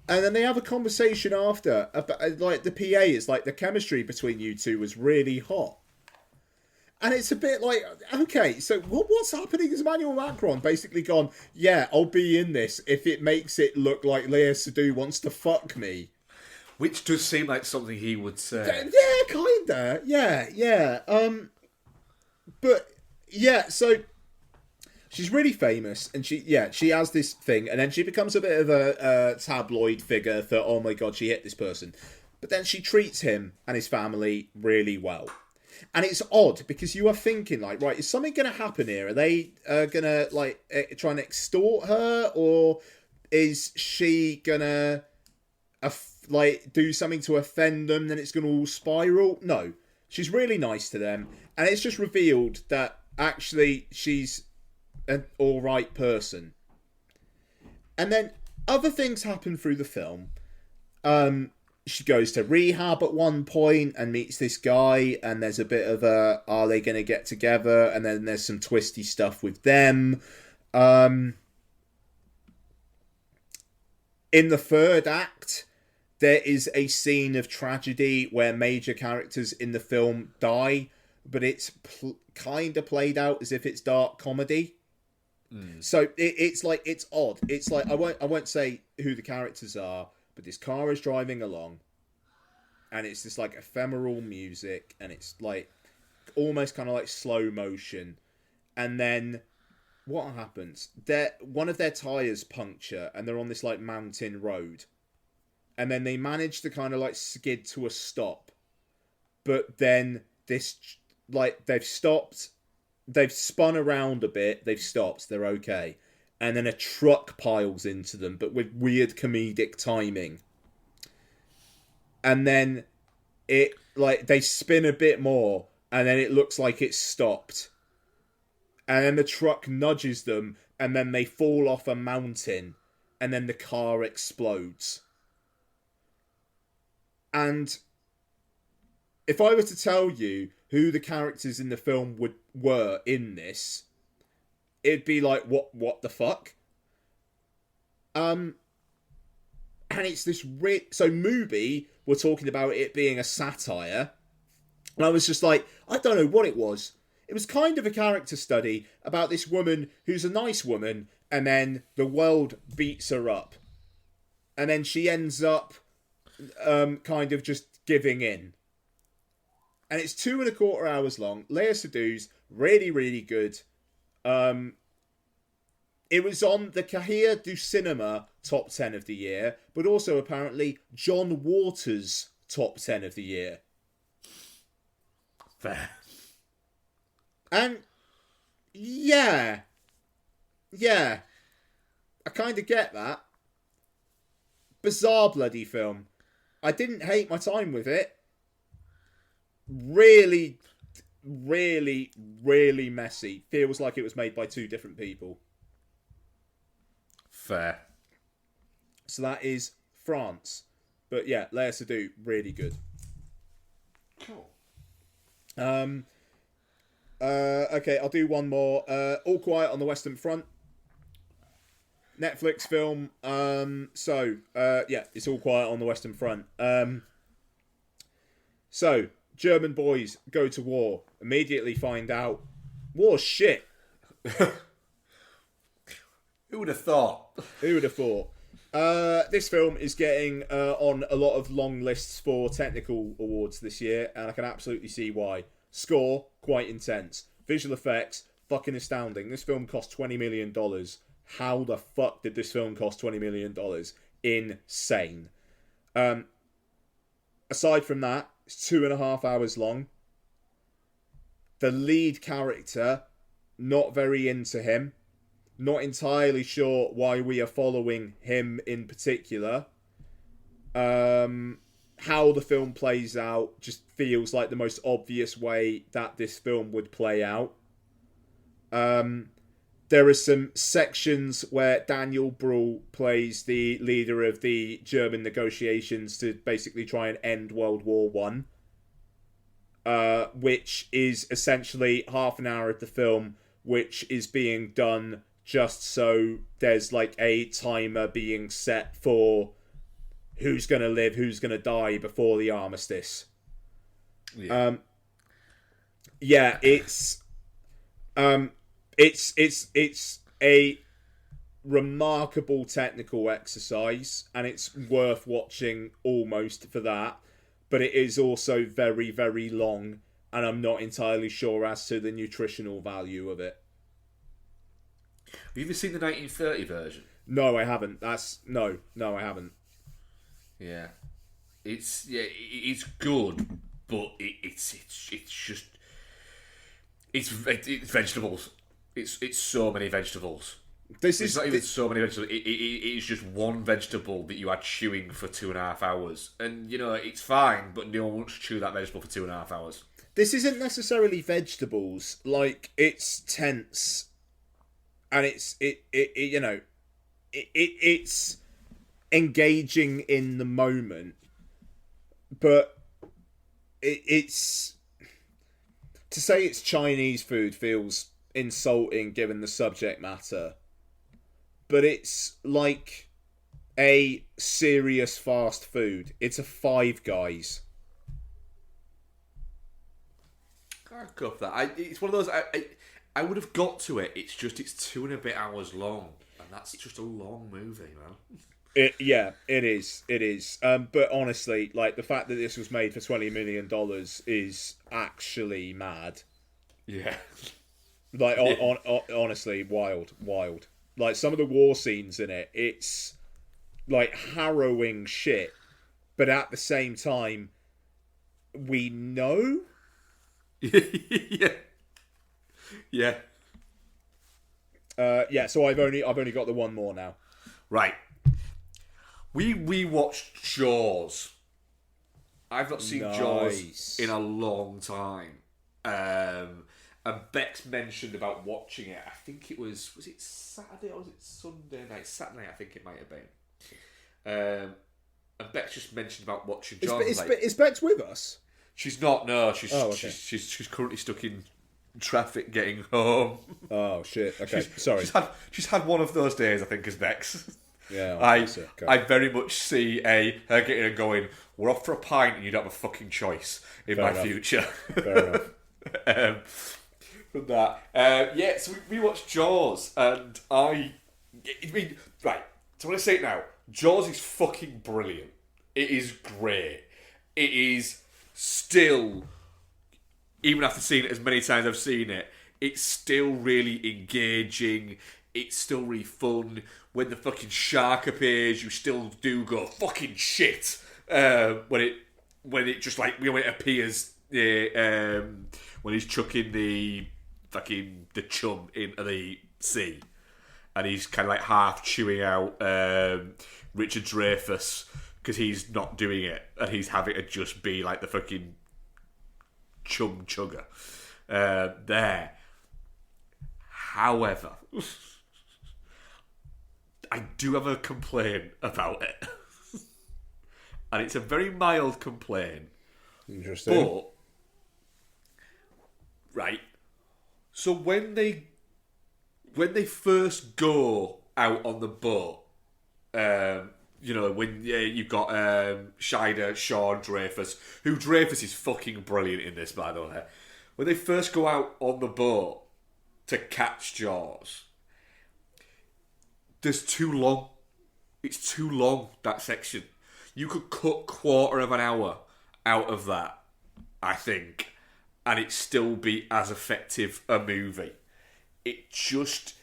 And then they have a conversation after about, like, the PA is like, the chemistry between you two was really hot. And it's a bit like, okay, so what's happening is Emmanuel Macron basically gone, yeah, I'll be in this if it makes it look like Lea Seydoux wants to fuck me. Which does seem like something he would say. Yeah, kinda. Yeah. But, yeah, so she's really famous, and she has this thing, and then she becomes a bit of a tabloid figure that, oh my god, she hit this person. But then she treats him and his family really well. And it's odd, because you are thinking, like, right, is something going to happen here? Are they going to, like, try and extort her? Or is she going to, like, do something to offend them, then it's going to all spiral? No. She's really nice to them. And it's just revealed that, actually, she's an alright person. And then other things happen through the film. She goes to rehab at one point and meets this guy, and there's a bit of a, are they going to get together? And then there's some twisty stuff with them. In the third act, there is a scene of tragedy where major characters in the film die, but it's kind of played out as if it's dark comedy. So it's like, it's odd. It's like, I won't say who the characters are, but this car is driving along, and it's this like ephemeral music, and it's like almost kind of like slow motion. And then what happens? One of their tires puncture, and they're on this like mountain road, and then they manage to kind of like skid to a stop. But then this, like, they've stopped, they've spun around a bit, they've stopped, they're okay. And then a truck piles into them, but with weird comedic timing. And then it, like, they spin a bit more, and then it looks like it's stopped. And then the truck nudges them, and then they fall off a mountain, and then the car explodes. And if I were to tell you who the characters in the film were in this, it'd be like, what the fuck? And it's this so Mubi were talking about it being a satire, and I was just like, I don't know what it was. It was kind of a character study about this woman who's a nice woman, and then the world beats her up, and then she ends up kind of just giving in. And it's 2.25 hours long. Lea Seydoux's really, really good. It was on the Cahiers du Cinema top 10 of the year, but also apparently John Waters' top 10 of the year. Fair. And yeah, I kind of get that. Bizarre bloody film. I didn't hate my time with it. Really, really, really messy. Feels like it was made by two different people. Fair. So that is France. But yeah, Lea Seydoux, really good. Cool. Okay, I'll do one more. All Quiet on the Western Front. Netflix film. Yeah, it's All Quiet on the Western Front. So, German boys go to war, immediately find out war's shit. Who would have thought? Who would have thought? This film is getting on a lot of long lists for technical awards this year, and I can absolutely see why. Score, quite intense. Visual effects, fucking astounding. This film cost $20 million. How the fuck did this film cost $20 million? Insane. Aside from that, it's 2.5 hours long. The lead character, not very into him. Not entirely sure why we are following him in particular. And how the film plays out just feels like the most obvious way that this film would play out. There are some sections where Daniel Bruhl plays the leader of the German negotiations to basically try and end World War One, which is essentially half an hour of the film, which is being done just so there's like a timer being set for who's going to live, who's going to die before the armistice. Yeah. It's a remarkable technical exercise, and it's worth watching almost for that. But it is also very, very long, and I'm not entirely sure as to the nutritional value of it. Have you ever seen the 1930 version? No, I haven't. No, I haven't. Yeah, it's good, but it's just it's vegetables. It's so many vegetables. It's not even so many vegetables. It's just one vegetable that you are chewing for 2.5 hours, and it's fine, but no one wants to chew that vegetable for 2.5 hours. This isn't necessarily vegetables. Like, it's tense, and it's engaging in the moment, but it's to say it's Chinese food feels insulting given the subject matter, but it's like a serious fast food. It's a Five Guys. I'd go for that. It's one of those. I would have got to it. It's 2.5 hours long, and that's just a long movie, man. It is. But honestly, like, the fact that this was made for $20 million is actually mad. Yeah. Like, honestly, wild. Like, some of the war scenes in it, it's like harrowing shit. But at the same time, we know. Yeah. So I've only got the one more now. Right. We watched Jaws. I've not seen Jaws in a long time. And Bex mentioned about watching it. I think it was it Saturday or was it Sunday night? Saturday night, I think it might have been. And Bex just mentioned about watching Jaws. Is Bex with us? She's not. No, she's okay. she's currently stuck in traffic getting home. Oh shit! Okay, sorry. She's had one of those days, I think, as Bex. Yeah, I very much see her getting and going, we're off for a pint and you don't have a fucking choice in Fair my enough. future. Fair enough. From that. So we watched Jaws, and right, so I'm going to say it now. Jaws is fucking brilliant. It is great. It is still, even after seeing it as many times as I've seen it, it's still really engaging. It's still really fun. When the fucking shark appears, you still do go fucking shit. When it just like when it appears, when he's chucking the chum into the sea, and he's kind of like half chewing out Richard Dreyfuss because he's not doing it, and he's having to just be like the fucking chum chugger there. However, I do have a complaint about it. And it's a very mild complaint. Interesting. But, right, so when they first go out on the boat, when you've got Scheider, Sean, Dreyfuss, Dreyfuss is fucking brilliant in this, by the way. When they first go out on the boat to catch Jaws, there's too long. It's too long, that section. You could cut 1/4 of an hour out of that, I think, and it still be as effective a movie. It just...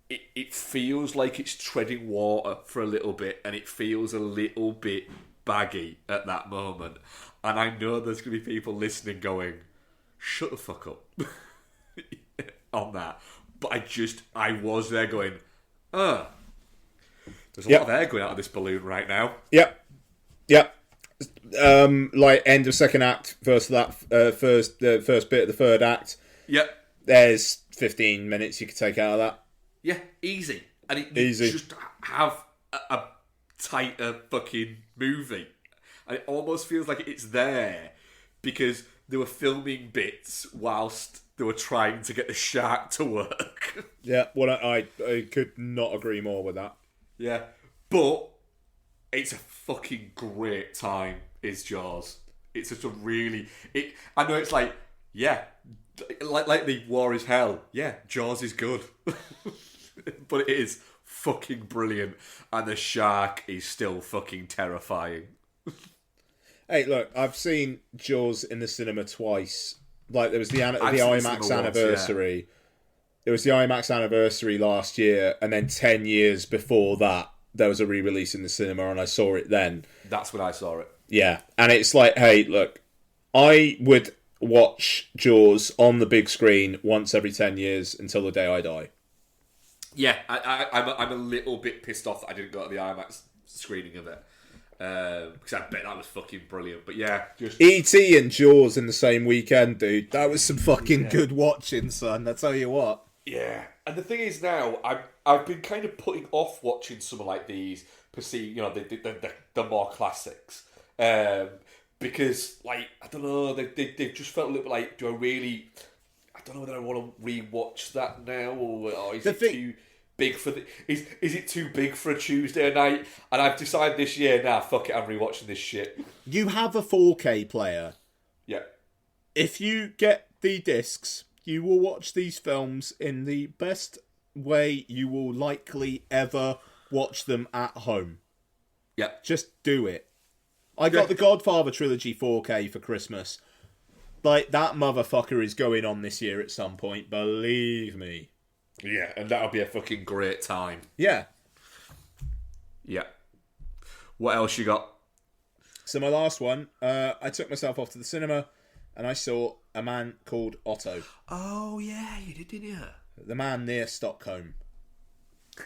It feels like it's treading water for a little bit, and it feels a little bit baggy at that moment. And I know there's going to be people listening going, shut the fuck up on that. But I was there going, there's a lot of air going out of this balloon right now. Yep. Like end of second act, first bit of the third act. Yep. There's 15 minutes you could take out of that. Yeah, easy. And it Easy. just have a tighter fucking movie. And it almost feels like it's there because they were filming bits whilst they were trying to get the shark to work. Yeah, well, I could not agree more with that. Yeah. But it's a fucking great time, is Jaws. It's just a really... I know it's like, yeah, like the War is Hell. Yeah, Jaws is good. But it is fucking brilliant. And the shark is still fucking terrifying. Hey, look, I've seen Jaws in the cinema twice. Like, there was the I've seen IMAX cinema anniversary. Once, There was the IMAX anniversary last year, and then 10 years before that, there was a re-release in the cinema, and I saw it then. That's when I saw it. Yeah, and it's like, hey, look, I would watch Jaws on the big screen once every 10 years until the day I die. Yeah, I'm a little bit pissed off that I didn't go to the IMAX screening of it. Because I bet that was fucking brilliant. But yeah, just... E.T. and Jaws in the same weekend, dude. That was some fucking good watching, son. I tell you what. Yeah, and the thing is now, I've been kind of putting off watching some like these, the more classics, because like I don't know, they've just felt a little bit like, do I really? I don't know whether I want to rewatch that now, or is it too big for the? Is it too big for a Tuesday night? And I've decided this year, nah, fuck it, I'm rewatching this shit. You have a 4K player. Yeah. If you get the discs, you will watch these films in the best way you will likely ever watch them at home. Yeah. Just do it. I got the Godfather trilogy 4K for Christmas. Like, that motherfucker is going on this year at some point, believe me. Yeah, and that'll be a fucking great time. Yeah. Yeah. What else you got? So my last one, I took myself off to the cinema and I saw A Man Called Otto. Oh, yeah, you did, didn't you? The Man Near Stockholm.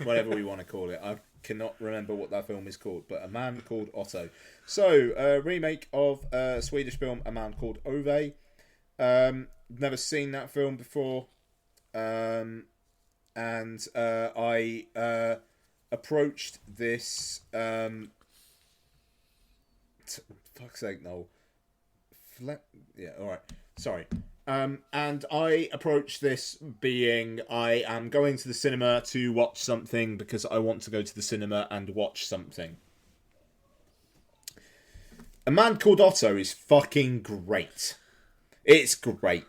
Whatever we want to call it. I cannot remember what that film is called, but A Man Called Otto. So, a remake of a Swedish film, A Man Called Ove. Never seen that film before. And I approached this... fuck's sake, no. Yeah, alright. Sorry. And I approach this being I am going to the cinema to watch something because I want to go to the cinema and watch something. A Man Called Otto is fucking great. It's great.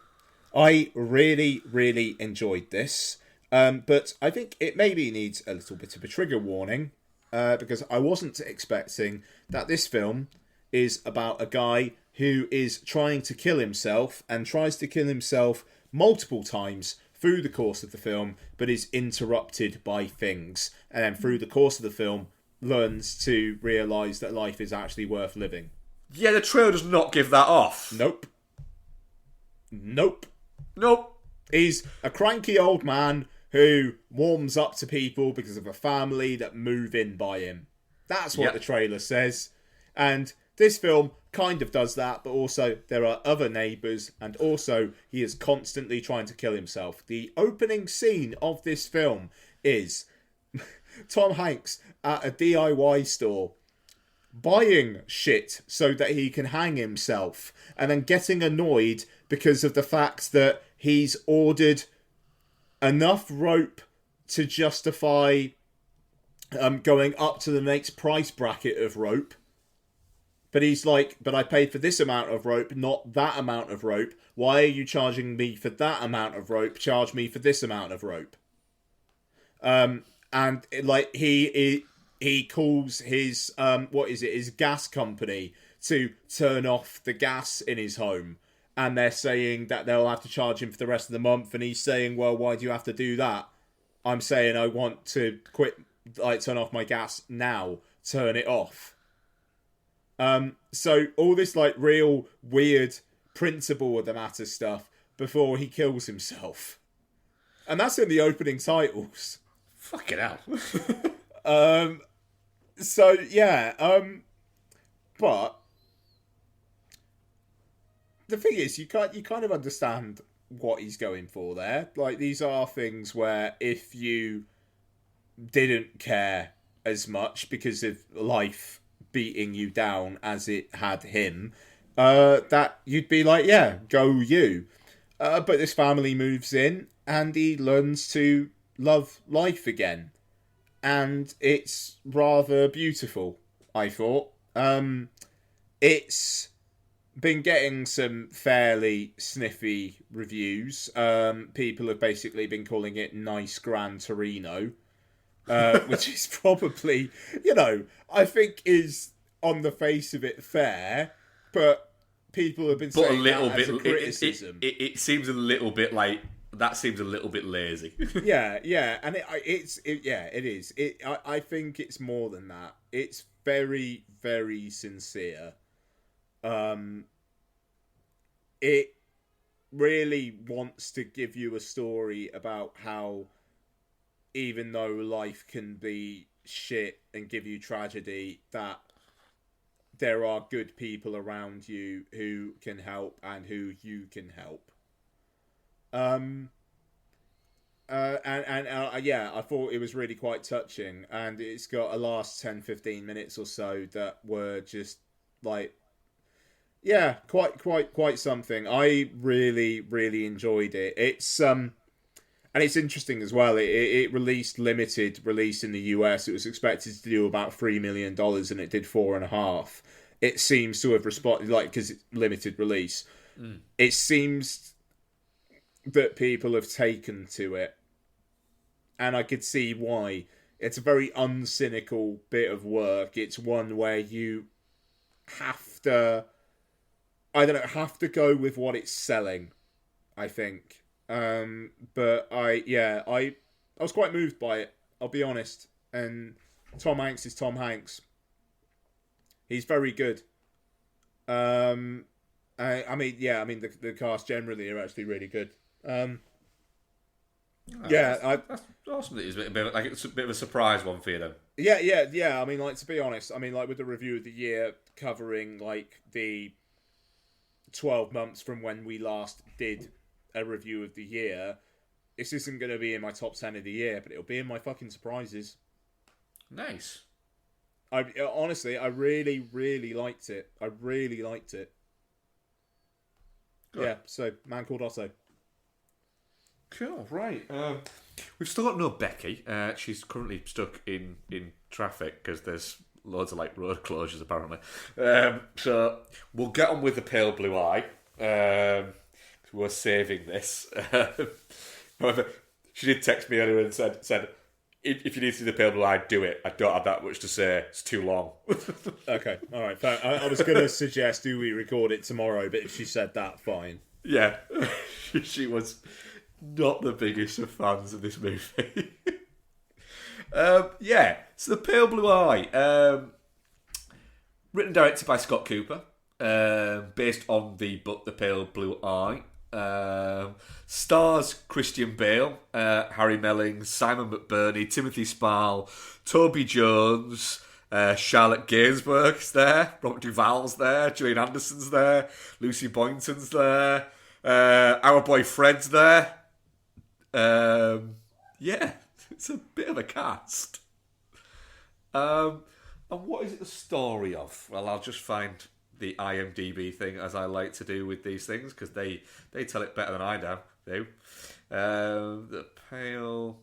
I really, really enjoyed this. But I think it maybe needs a little bit of a trigger warning because I wasn't expecting that this film is about a guy who is trying to kill himself and tries to kill himself multiple times through the course of the film, but is interrupted by things. And then through the course of the film, learns to realise that life is actually worth living. Yeah, the trailer does not give that off. Nope. Nope. Nope. He's a cranky old man who warms up to people because of a family that move in by him. That's what the trailer says. And this film kind of does that, but also there are other neighbours, and also he is constantly trying to kill himself. The opening scene of this film is Tom Hanks at a DIY store buying shit so that he can hang himself, and then getting annoyed because of the fact that he's ordered enough rope to justify going up to the next price bracket of rope. But he's like, but I paid for this amount of rope, not that amount of rope. Why are you charging me for that amount of rope? Charge me for this amount of rope. And like he calls his his gas company to turn off the gas in his home, and they're saying that they'll have to charge him for the rest of the month, and he's saying, well, why do you have to do that? I'm saying I want to quit, like turn off my gas now. Turn it off. So all this like real weird principle of the matter stuff before he kills himself. And that's in the opening titles. Fucking hell. So yeah, but the thing is, you kind of understand what he's going for there. Like, these are things where if you didn't care as much because of life beating you down as it had him, that you'd be like, yeah, go you. But this family moves in and he learns to love life again. And it's rather beautiful, I thought. It's been getting some fairly sniffy reviews. People have basically been calling it Nice Gran Torino. Which is probably, I think is on the face of it fair, but people have been saying a little that bit as a criticism. It seems a little bit like that. Seems a little bit lazy. yeah, and it is. I think it's more than that. It's very, very sincere. It really wants to give you a story about how, even though life can be shit and give you tragedy, that there are good people around you who can help and who you can help. Yeah, I thought it was really quite touching, and it's got a last 10-15 minutes or so that were just like, yeah, quite something. I really, really enjoyed it. It's and it's interesting as well. It released limited release in the US. It was expected to do about $3 million, and it did 4.5. It seems to have responded, like, because it's limited release. It seems that people have taken to it, and I could see why. It's a very uncynical bit of work. It's one where you have to, have to go with what it's selling, I think. But I was quite moved by it, I'll be honest. And Tom Hanks is Tom Hanks. He's very good. I mean, the cast generally are actually really good. That's awesome. It's a bit of a surprise one for you then. Yeah. I mean, like, to be honest, I mean, like, with the review of the year covering like the 12 months from when we last did a review of the year, this isn't going to be in my top 10 of the year, but it'll be in my fucking surprises. Nice. Honestly, I really, really liked it. I really liked it. Good. Yeah, so Man Called Otto. Cool, right. We've still got no Becky. She's currently stuck in traffic because there's loads of like road closures apparently. So we'll get on with the Pale Blue Eye. We're saving this. However, she did text me earlier and said if you need to see the Pale Blue Eye, do it. I don't have that much to say. It's too long. Okay, all right. I was going to suggest do we record it tomorrow, but if she said that, fine. Yeah, she was not the biggest of fans of this movie. Yeah, so the Pale Blue Eye, written and directed by Scott Cooper, based on the book The Pale Blue Eye. Stars Christian Bale, Harry Melling, Simon McBurney, Timothy Spall, Toby Jones, Charlotte Gainsbourg's there, Robert Duvall's there, Gillian Anderson's there, Lucy Boynton's there, our boy Fred's there. Yeah, it's a bit of a cast. And what is it the story of? Well, I'll just find the IMDb thing, as I like to do with these things, because they tell it better than I do. The Pale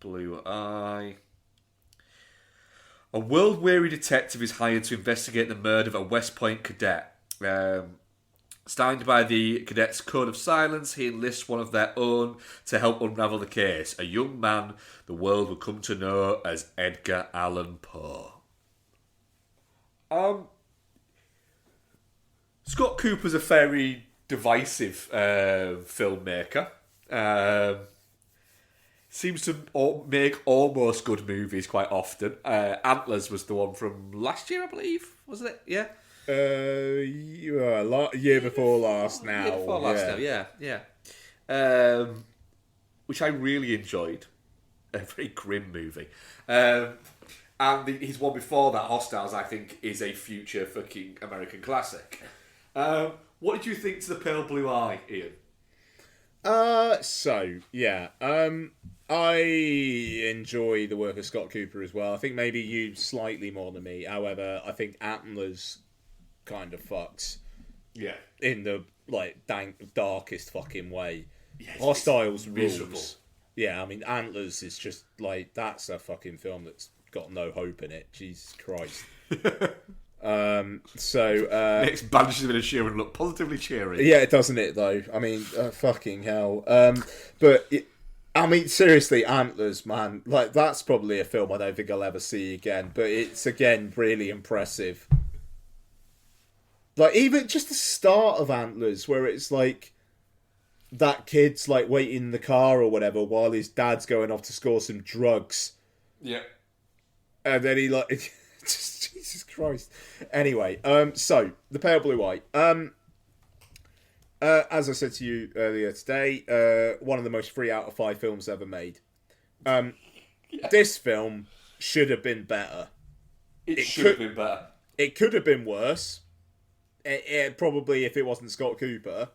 Blue Eye. A world-weary detective is hired to investigate the murder of a West Point cadet. Signed by the cadets' code of silence, he enlists one of their own to help unravel the case. A young man the world will come to know as Edgar Allan Poe. Scott Cooper's a very divisive filmmaker. Seems to make almost good movies quite often. Antlers was the one from last year, I believe, wasn't it? Yeah. Year before last now. Year before last now, yeah. Which I really enjoyed. A very grim movie. And his one before that, Hostiles, I think, is a future fucking American classic. What did you think to the pale blue eye, Ian? I enjoy the work of Scott Cooper as well. I think maybe you slightly more than me. However, I think Antlers kind of fucks. Yeah. In the darkest fucking way. Yes, Hostiles miserable. rules. Yeah, I mean Antlers is just that's a fucking film that's got no hope in it. Jesus Christ. Next bandages him in a shoe and look positively cheery. Yeah, doesn't it though? I mean, fucking hell. I mean, seriously, Antlers, man. That's probably a film I don't think I'll ever see again. But it's again really impressive. Even just the start of Antlers, where it's that kid's waiting in the car or whatever while his dad's going off to score some drugs. Yeah. And then he just, Jesus Christ. Anyway, so the pale blue eye. As I said to you earlier today, one of the most 3 out of 5 films ever made. This film should have been better. It should have been better. It could have been worse. It probably if it wasn't Scott Cooper,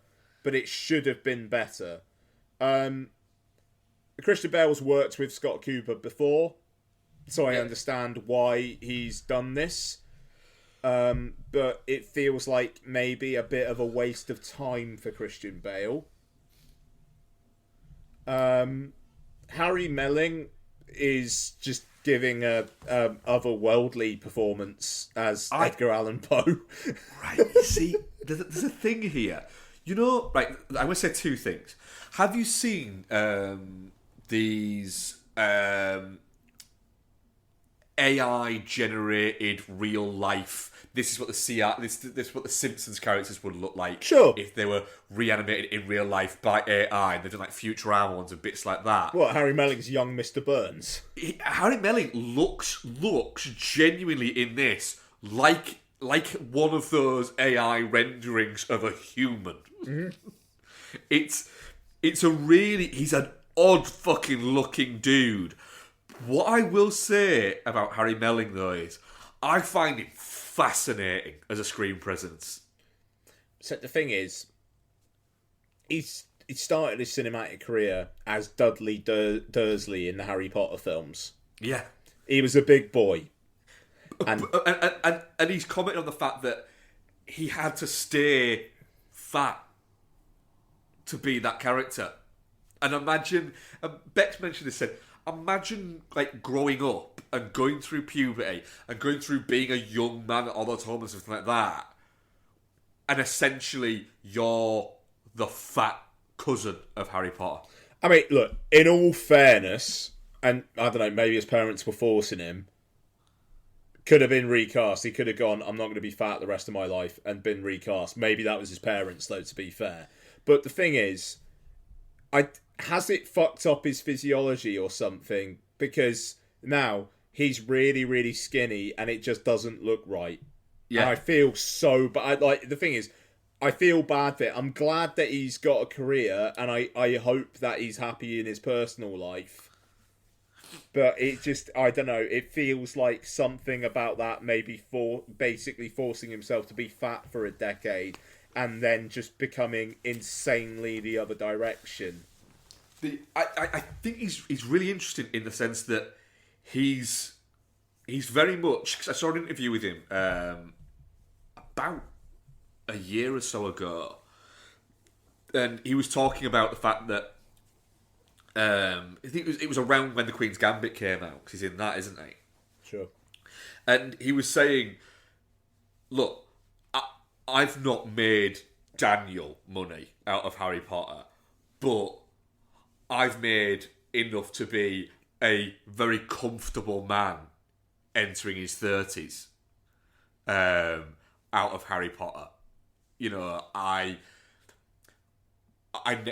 but it should have been better. Christian Bale's worked with Scott Cooper before, so I understand why he's done this. But it feels like maybe a bit of a waste of time for Christian Bale. Harry Melling is just giving a otherworldly performance as Edgar Allan Poe. Right, you see, there's a thing here. You know, right, I'm going to say 2 things. Have you seen these AI-generated real-life... This is what this is what the Simpsons characters would look like if they were reanimated in real life by AI, and they've done Futurama ones and bits like that. What, Harry Melling's young Mr. Burns? Harry Melling looks genuinely in this like one of those AI renderings of a human. Mm-hmm. He's an odd fucking looking dude. What I will say about Harry Melling though is I find him fascinating as a screen presence. So the thing is, he started his cinematic career as Dudley Dursley in the Harry Potter films. Yeah. He was a big boy. And he's commenting on the fact that he had to stay fat to be that character. And imagine, Bex mentioned this, said, imagine growing up and going through puberty and going through being a young man at all those home and something like that, and essentially you're the fat cousin of Harry Potter. I mean, look, in all fairness, and I don't know, maybe his parents were forcing him, could have been recast. He could have gone, I'm not going to be fat the rest of my life, and been recast. Maybe that was his parents, though, to be fair. But the thing is, has it fucked up his physiology or something? Because now he's really, really skinny and it just doesn't look right. Yeah. And I feel so bad. The thing is, I feel bad for it. I'm glad that he's got a career and I hope that he's happy in his personal life. But it just, I don't know, it feels like something about that maybe basically forcing himself to be fat for a decade and then just becoming insanely the other direction. I think he's really interesting in the sense that he's very much... Cause I saw an interview with him about a year or so ago, and he was talking about the fact that I think it was around when The Queen's Gambit came out, because he's in that, isn't he? Sure. And he was saying, look, I've not made Daniel money out of Harry Potter, but I've made enough to be a very comfortable man entering his 30s out of Harry Potter. You know,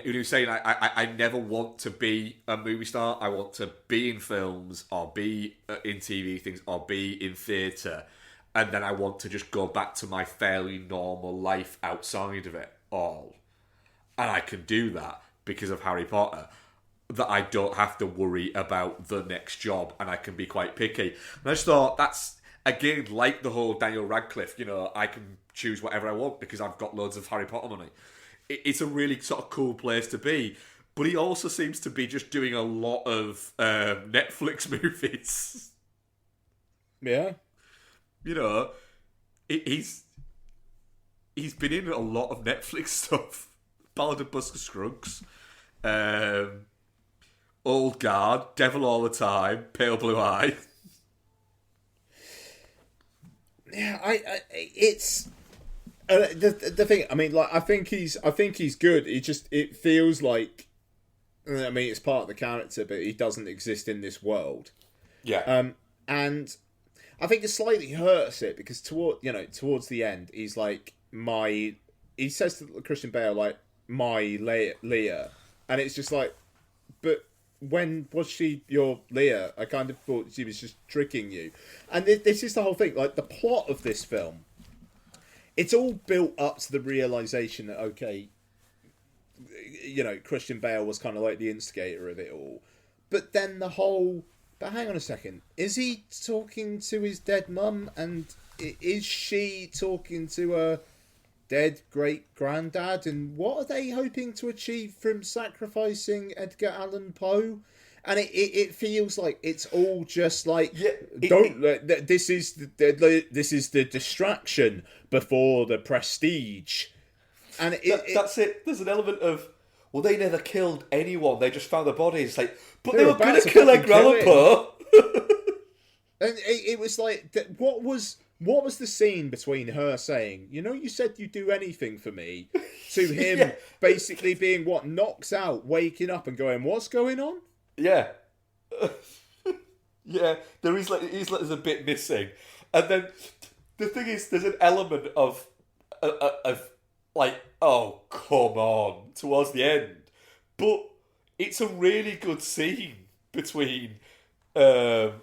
he was saying, I never want to be a movie star. I want to be in films or be in TV things or be in theatre. And then I want to just go back to my fairly normal life outside of it all. And I can do that because of Harry Potter. That I don't have to worry about the next job and I can be quite picky. And I just thought again, like the whole Daniel Radcliffe, I can choose whatever I want because I've got loads of Harry Potter money. It's a really sort of cool place to be. But he also seems to be just doing a lot of Netflix movies. Yeah. He's been in a lot of Netflix stuff. Ballad of Buster Scruggs, Old Guard, Devil All the Time, Pale Blue Eye. Yeah, it's the thing. I mean, like, I think he's good. It feels like, I mean, it's part of the character, but he doesn't exist in this world. Yeah. And I think it slightly hurts it because towards the end, he's like, he says to Christian Bale, like, my Leah, and it's just like, but when was she your Leah? I kind of thought she was just tricking you. And this is the whole thing. Like, the plot of this film, it's all built up to the realization that, okay, Christian Bale was kind of like the instigator of it all. But then but hang on a second. Is he talking to his dead mum? And is she talking to her dead great-granddad? And what are they hoping to achieve from sacrificing Edgar Allan Poe? And it feels like it's all just like, this is the distraction before the prestige. And that's it. There's an element of, well, they never killed anyone. They just found the bodies. Like, but they were going to kill Edgar Allan Poe. And it was like, what was the scene between her saying, you said you'd do anything for me, to him basically being knocked out, waking up and going, what's going on? Yeah. Yeah, there's a bit missing. And then the thing is, there's an element of like, oh, come on, towards the end. But it's a really good scene between Melling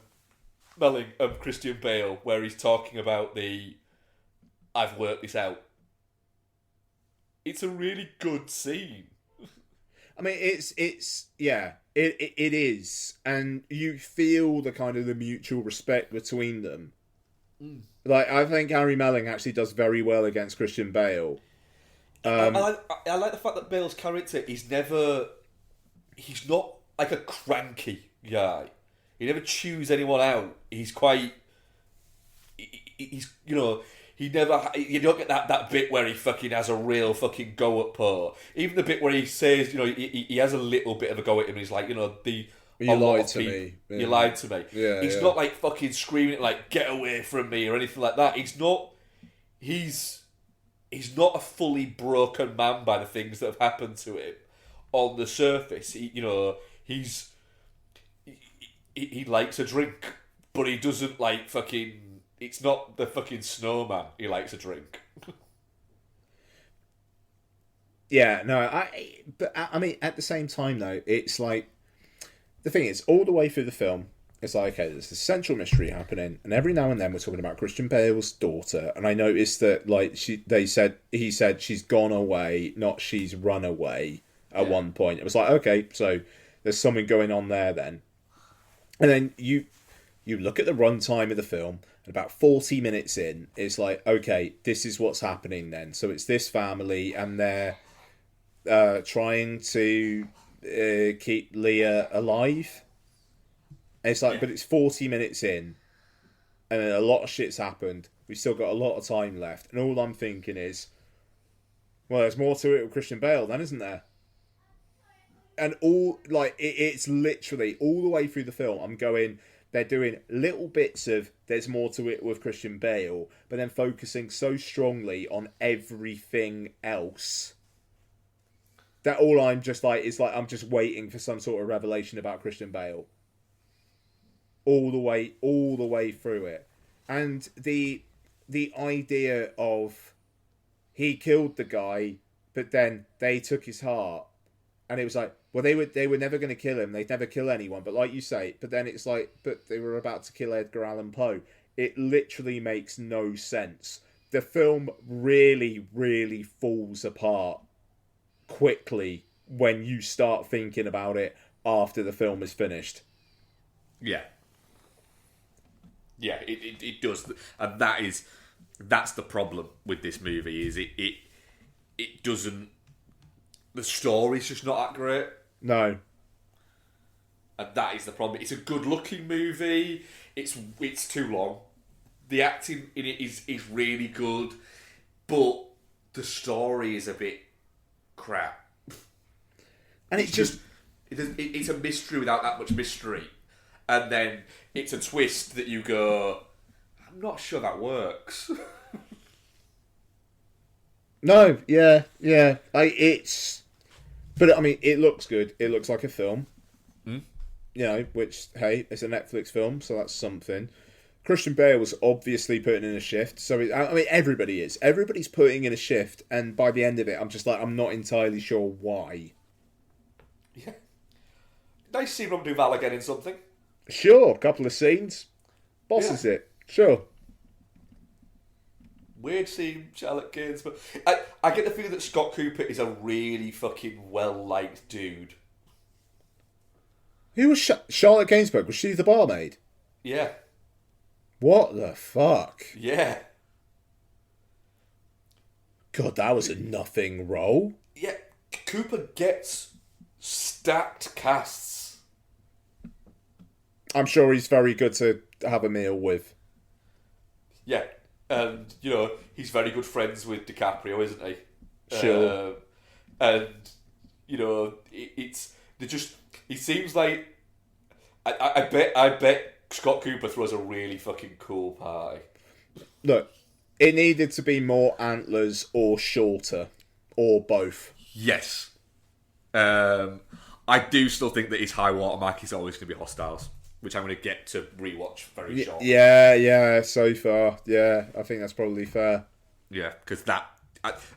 and Christian Bale, where he's talking about I've worked this out. It's a really good scene. I mean, it is, and you feel the kind of the mutual respect between them. Mm. Like, I think Harry Melling actually does very well against Christian Bale. I like the fact that Bale's character he's not like a cranky guy. He never chews anyone out. He's quite. You don't get that bit where he fucking has a real fucking go at Poe. Even the bit where he says, he has a little bit of a go at him. And he's like, you lied to me. Yeah. You lied to me. Yeah, he's not like fucking screaming like, get away from me or anything like that. He's not a fully broken man by the things that have happened to him on the surface. He likes a drink, but he doesn't like fucking. It's not the fucking snowman he likes a drink. Yeah, no, I mean, at the same time though, it's like, the thing is, all the way through the film, it's like, okay, there's this central mystery happening, and every now and then we're talking about Christian Bale's daughter, and I noticed that, like, he said she's gone away, not she's run away at one point. It was like, okay, so there's something going on there then. And then you look at the runtime of the film, and about 40 minutes in, it's like, okay, this is what's happening then. So it's this family, and they're trying to keep Leah alive. And it's like, but it's 40 minutes in, and a lot of shit's happened. We've still got a lot of time left. And all I'm thinking is, well, there's more to it with Christian Bale then, isn't there? And it's literally all the way through the film, I'm going, they're doing little bits of there's more to it with Christian Bale, but then focusing so strongly on everything else that all I'm just like is like, I'm just waiting for some sort of revelation about Christian Bale. All the way through it. And the idea of he killed the guy, but then they took his heart. And it was like, well, they were never going to kill him. They'd never kill anyone. But like you say, but then it's like, but they were about to kill Edgar Allan Poe. It literally makes no sense. The film really, really falls apart quickly when you start thinking about it after the film is finished. Yeah. Yeah, it does, and that's the problem with this movie. Is it doesn't. The story's just not that great. No. And that is the problem. It's a good-looking movie. It's too long. The acting in it is really good, but the story is a bit crap. And it's a mystery without that much mystery, and then it's a twist that you go, I'm not sure that works. No, yeah. But I mean, it looks good. It looks like a film. You know, which, hey, it's a Netflix film, so that's something. Christian Bale was obviously putting in a shift. So, I mean, everybody is. Everybody's putting in a shift, and by the end of it, I'm just like, I'm not entirely sure why. Yeah. Nice to see Rob Duval again in something. Sure, a couple of scenes. Bosses it. Sure. Weird seeing Charlotte Gaines, but I get the feeling that Scott Cooper is a really fucking well-liked dude. Who was Charlotte Gainsbourg? Was she the barmaid? Yeah. What the fuck? Yeah. God, that was a nothing role. Yeah, Cooper gets stacked casts. I'm sure he's very good to have a meal with. Yeah, and, you know, he's very good friends with DiCaprio, isn't he? Sure. And, you know, he seems like... I bet Scott Cooper throws a really fucking cool party. Look, it needed to be more antlers or shorter. Or both. Yes. I do still think that his high watermark is always going to be Hostiles, which I'm going to get to rewatch very shortly. Yeah, so far. Yeah, I think that's probably fair. Yeah, because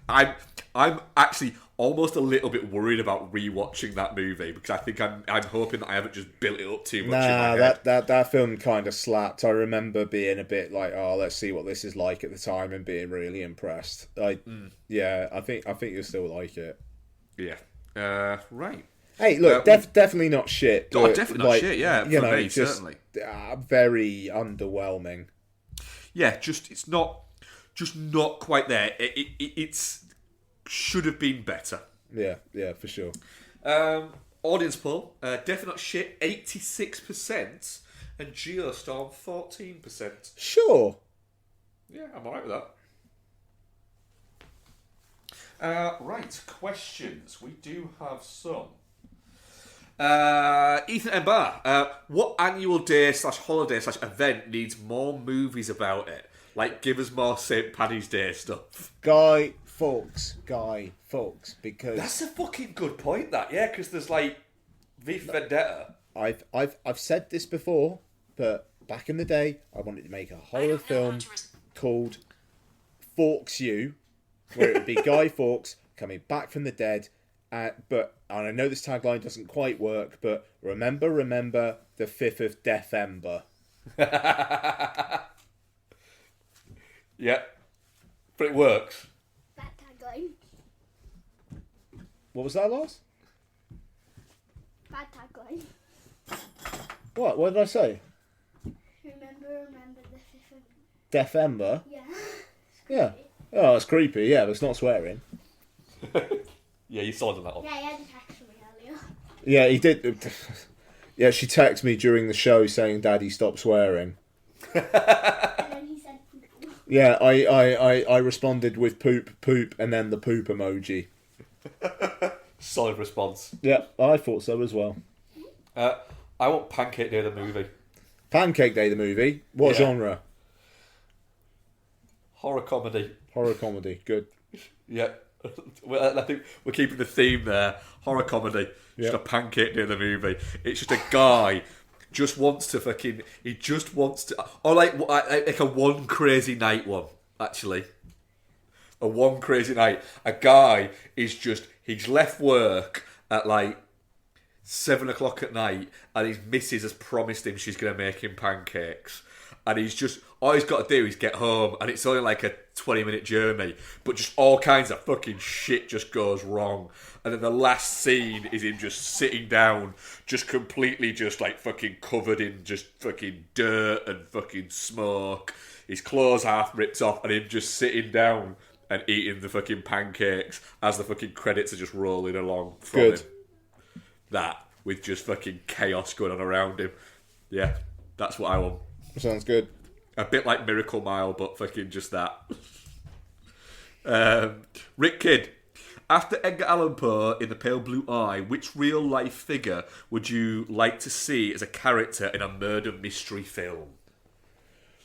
I'm actually almost a little bit worried about rewatching that movie, because I think I'm hoping that I haven't just built it up too much. Nah, in my head. that film kind of slapped. I remember being a bit like, oh, let's see what this is like at the time, and being really impressed. Yeah, I think you'll still like it. Yeah. Right. Hey, look, definitely not shit. Oh, definitely not shit. Yeah, for me, certainly. Very underwhelming. Yeah, it's not quite there. It's should have been better. Yeah, for sure. Audience poll, definitely not shit, 86%, and Geostorm 14%. Sure. Yeah, I'm alright with that. Right, questions. We do have some. Ethan M. Barr, what annual day / holiday / event needs more movies about it? Like, give us more St. Paddy's Day stuff. Guy Fawkes, because that's a fucking good point. That because there's like V for Vendetta. I've said this before, but back in the day, I wanted to make a horror film called Fawkes You, where it would be Guy Fawkes coming back from the dead. And I know this tagline doesn't quite work, but remember the 5th of December. Yeah, but it works. That tagline. What was that, Lars? Bad tagline. What did I say? Remember the 5th of... December? Yeah. Yeah. Oh, it's creepy, yeah, but it's not swearing. Yeah, you saw on that one. Yeah, he had a text me earlier. Yeah, he did. Yeah, she texted me during the show saying, Daddy, stop swearing. And then he said poop. Yeah, I responded with poop, and then the poop emoji. Solid response. Yeah, I thought so as well. I want Pancake Day the movie. Pancake Day the movie? What genre? Horror comedy. Horror comedy, good. Yeah. Well, I think we're keeping the theme there. Horror comedy. Just a Pancake Day the movie. It's just a guy just wants to fucking... He just wants to... Or like a One Crazy Night one, actually. A One Crazy Night. A guy is just... He's left work at like 7 o'clock at night, and his missus has promised him she's going to make him pancakes. and he's just all he's got to do is get home, and it's only like a 20-minute journey, but just all kinds of fucking shit just goes wrong. And then the last scene is him just sitting down, just completely just like fucking covered in just fucking dirt and fucking smoke. His clothes half ripped off, and him just sitting down and eating the fucking pancakes as the fucking credits are just rolling along from Good. him. That, with just fucking chaos going on around him. Yeah, that's what I want. Sounds good. A bit like Miracle Mile, but fucking just that. Rick Kidd. After Edgar Allan Poe in The Pale Blue Eye, which real-life figure would you like to see as a character in a murder mystery film?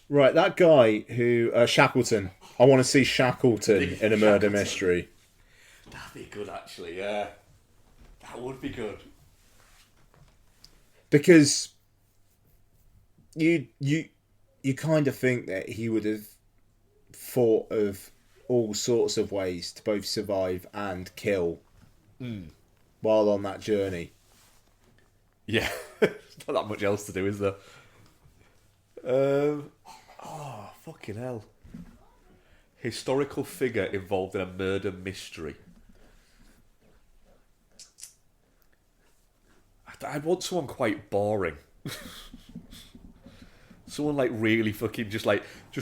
Right, that guy who... Shackleton. I want to see Shackleton in a murder mystery. That'd be good, actually, yeah. That would be good. Because you kind of think that he would have thought of all sorts of ways to both survive and kill while on that journey. Yeah. There's not that much else to do, is there? Fucking hell. Historical figure involved in a murder mystery. I want someone quite boring. Someone like really fucking just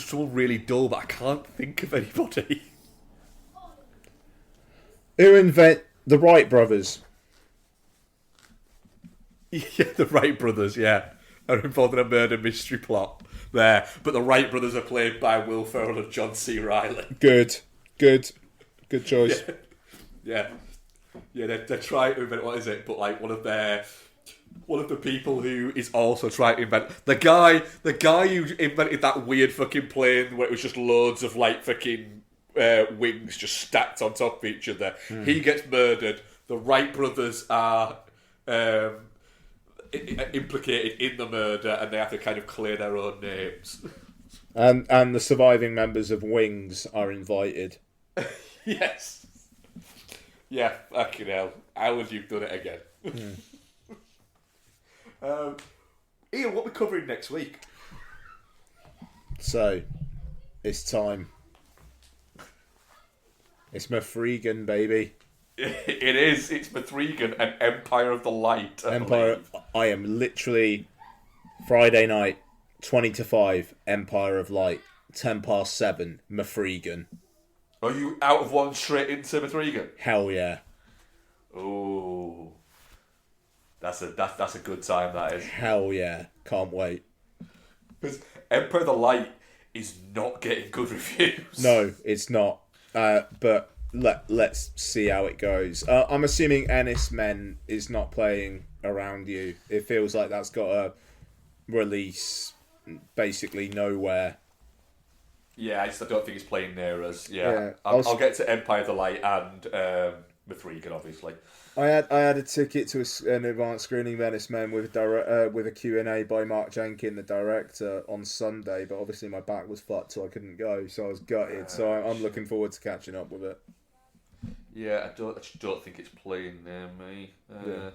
someone really dull, but I can't think of anybody. Who invent the Wright brothers? Yeah, the Wright brothers, yeah, are involved in a murder mystery plot there. But the Wright brothers are played by Will Ferrell and John C. Reilly. Good choice. Yeah, they're trying to invent, what is it? But like one of the people who is also trying to invent the guy who invented that weird fucking plane where it was just loads of like fucking wings just stacked on top of each other. He gets murdered. The Wright brothers are implicated in the murder, and they have to kind of clear their own names. And the surviving members of Wings are invited. Yes. Yeah, fucking hell. How would you have done it again? Ian, what are we covering next week? So, it's time. It's Mithrigan, baby. It is. It's Mithrigan and Empire of the Light. Empire. I am literally Friday night, 20 to 5, Empire of Light, 7:10, Mithrigan. Are you out of one straight into Mithrigan? Hell yeah. Oh, that's a good time. That is. Hell yeah. Can't wait. Because Empire of the Light is not getting good reviews. No, it's not. But let's see how it goes. I'm assuming Ennis Men is not playing around you. It feels like that's got a release basically nowhere. Yeah, I don't think it's playing near us. Yeah, Yeah, I'll get to Empire of the Light and Mithrigan, obviously. I had a ticket to an advanced screening of Ennis Men with a Q&A by Mark Jenkin, the director, on Sunday, but obviously my back was fucked, so I couldn't go. So I was gutted. So I'm looking forward to catching up with it. Yeah, I just don't think it's playing near me. Yeah.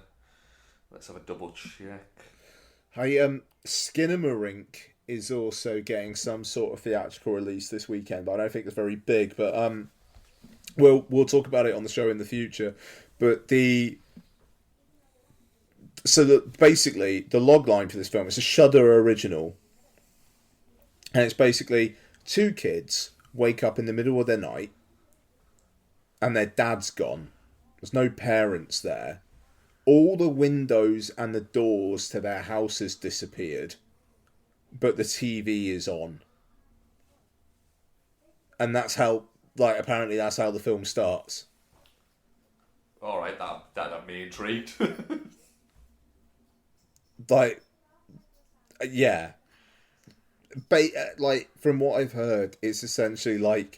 Let's have a double check. Hey, Skinamarink is also getting some sort of theatrical release this weekend, but I don't think it's very big. But we'll talk about it on the show in the future. But basically the logline for this film is a Shudder original, and it's basically two kids wake up in the middle of the night, and their dad's gone. There's no parents there. All the windows and the doors to their house has disappeared, but the TV is on. And that's how, apparently that's how the film starts. All right, that had me intrigued. Yeah. From what I've heard, it's essentially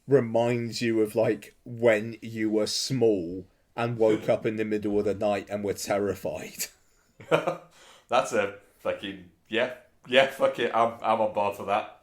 reminds you of when you were small and woke up in the middle of the night and were terrified. That's a fucking yeah. Fuck it, I'm on board for that.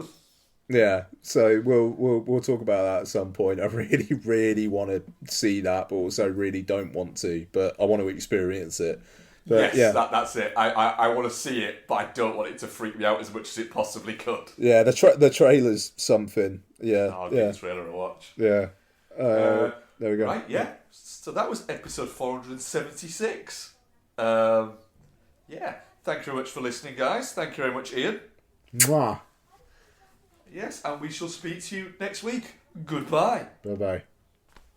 Yeah, so we'll talk about that at some point. I really, really want to see that, but also really don't want to. But I want to experience it But, Yes, that's it. I want to see it, but I don't want it to freak me out as much as it possibly could. Yeah, the trailer's something. Yeah, I'll give the trailer a watch. Yeah. There we go. Right, yeah. So that was episode 476. Yeah. Thank you very much for listening, guys. Thank you very much, Ian. Mwah. Yes, and we shall speak to you next week. Goodbye. Bye-bye.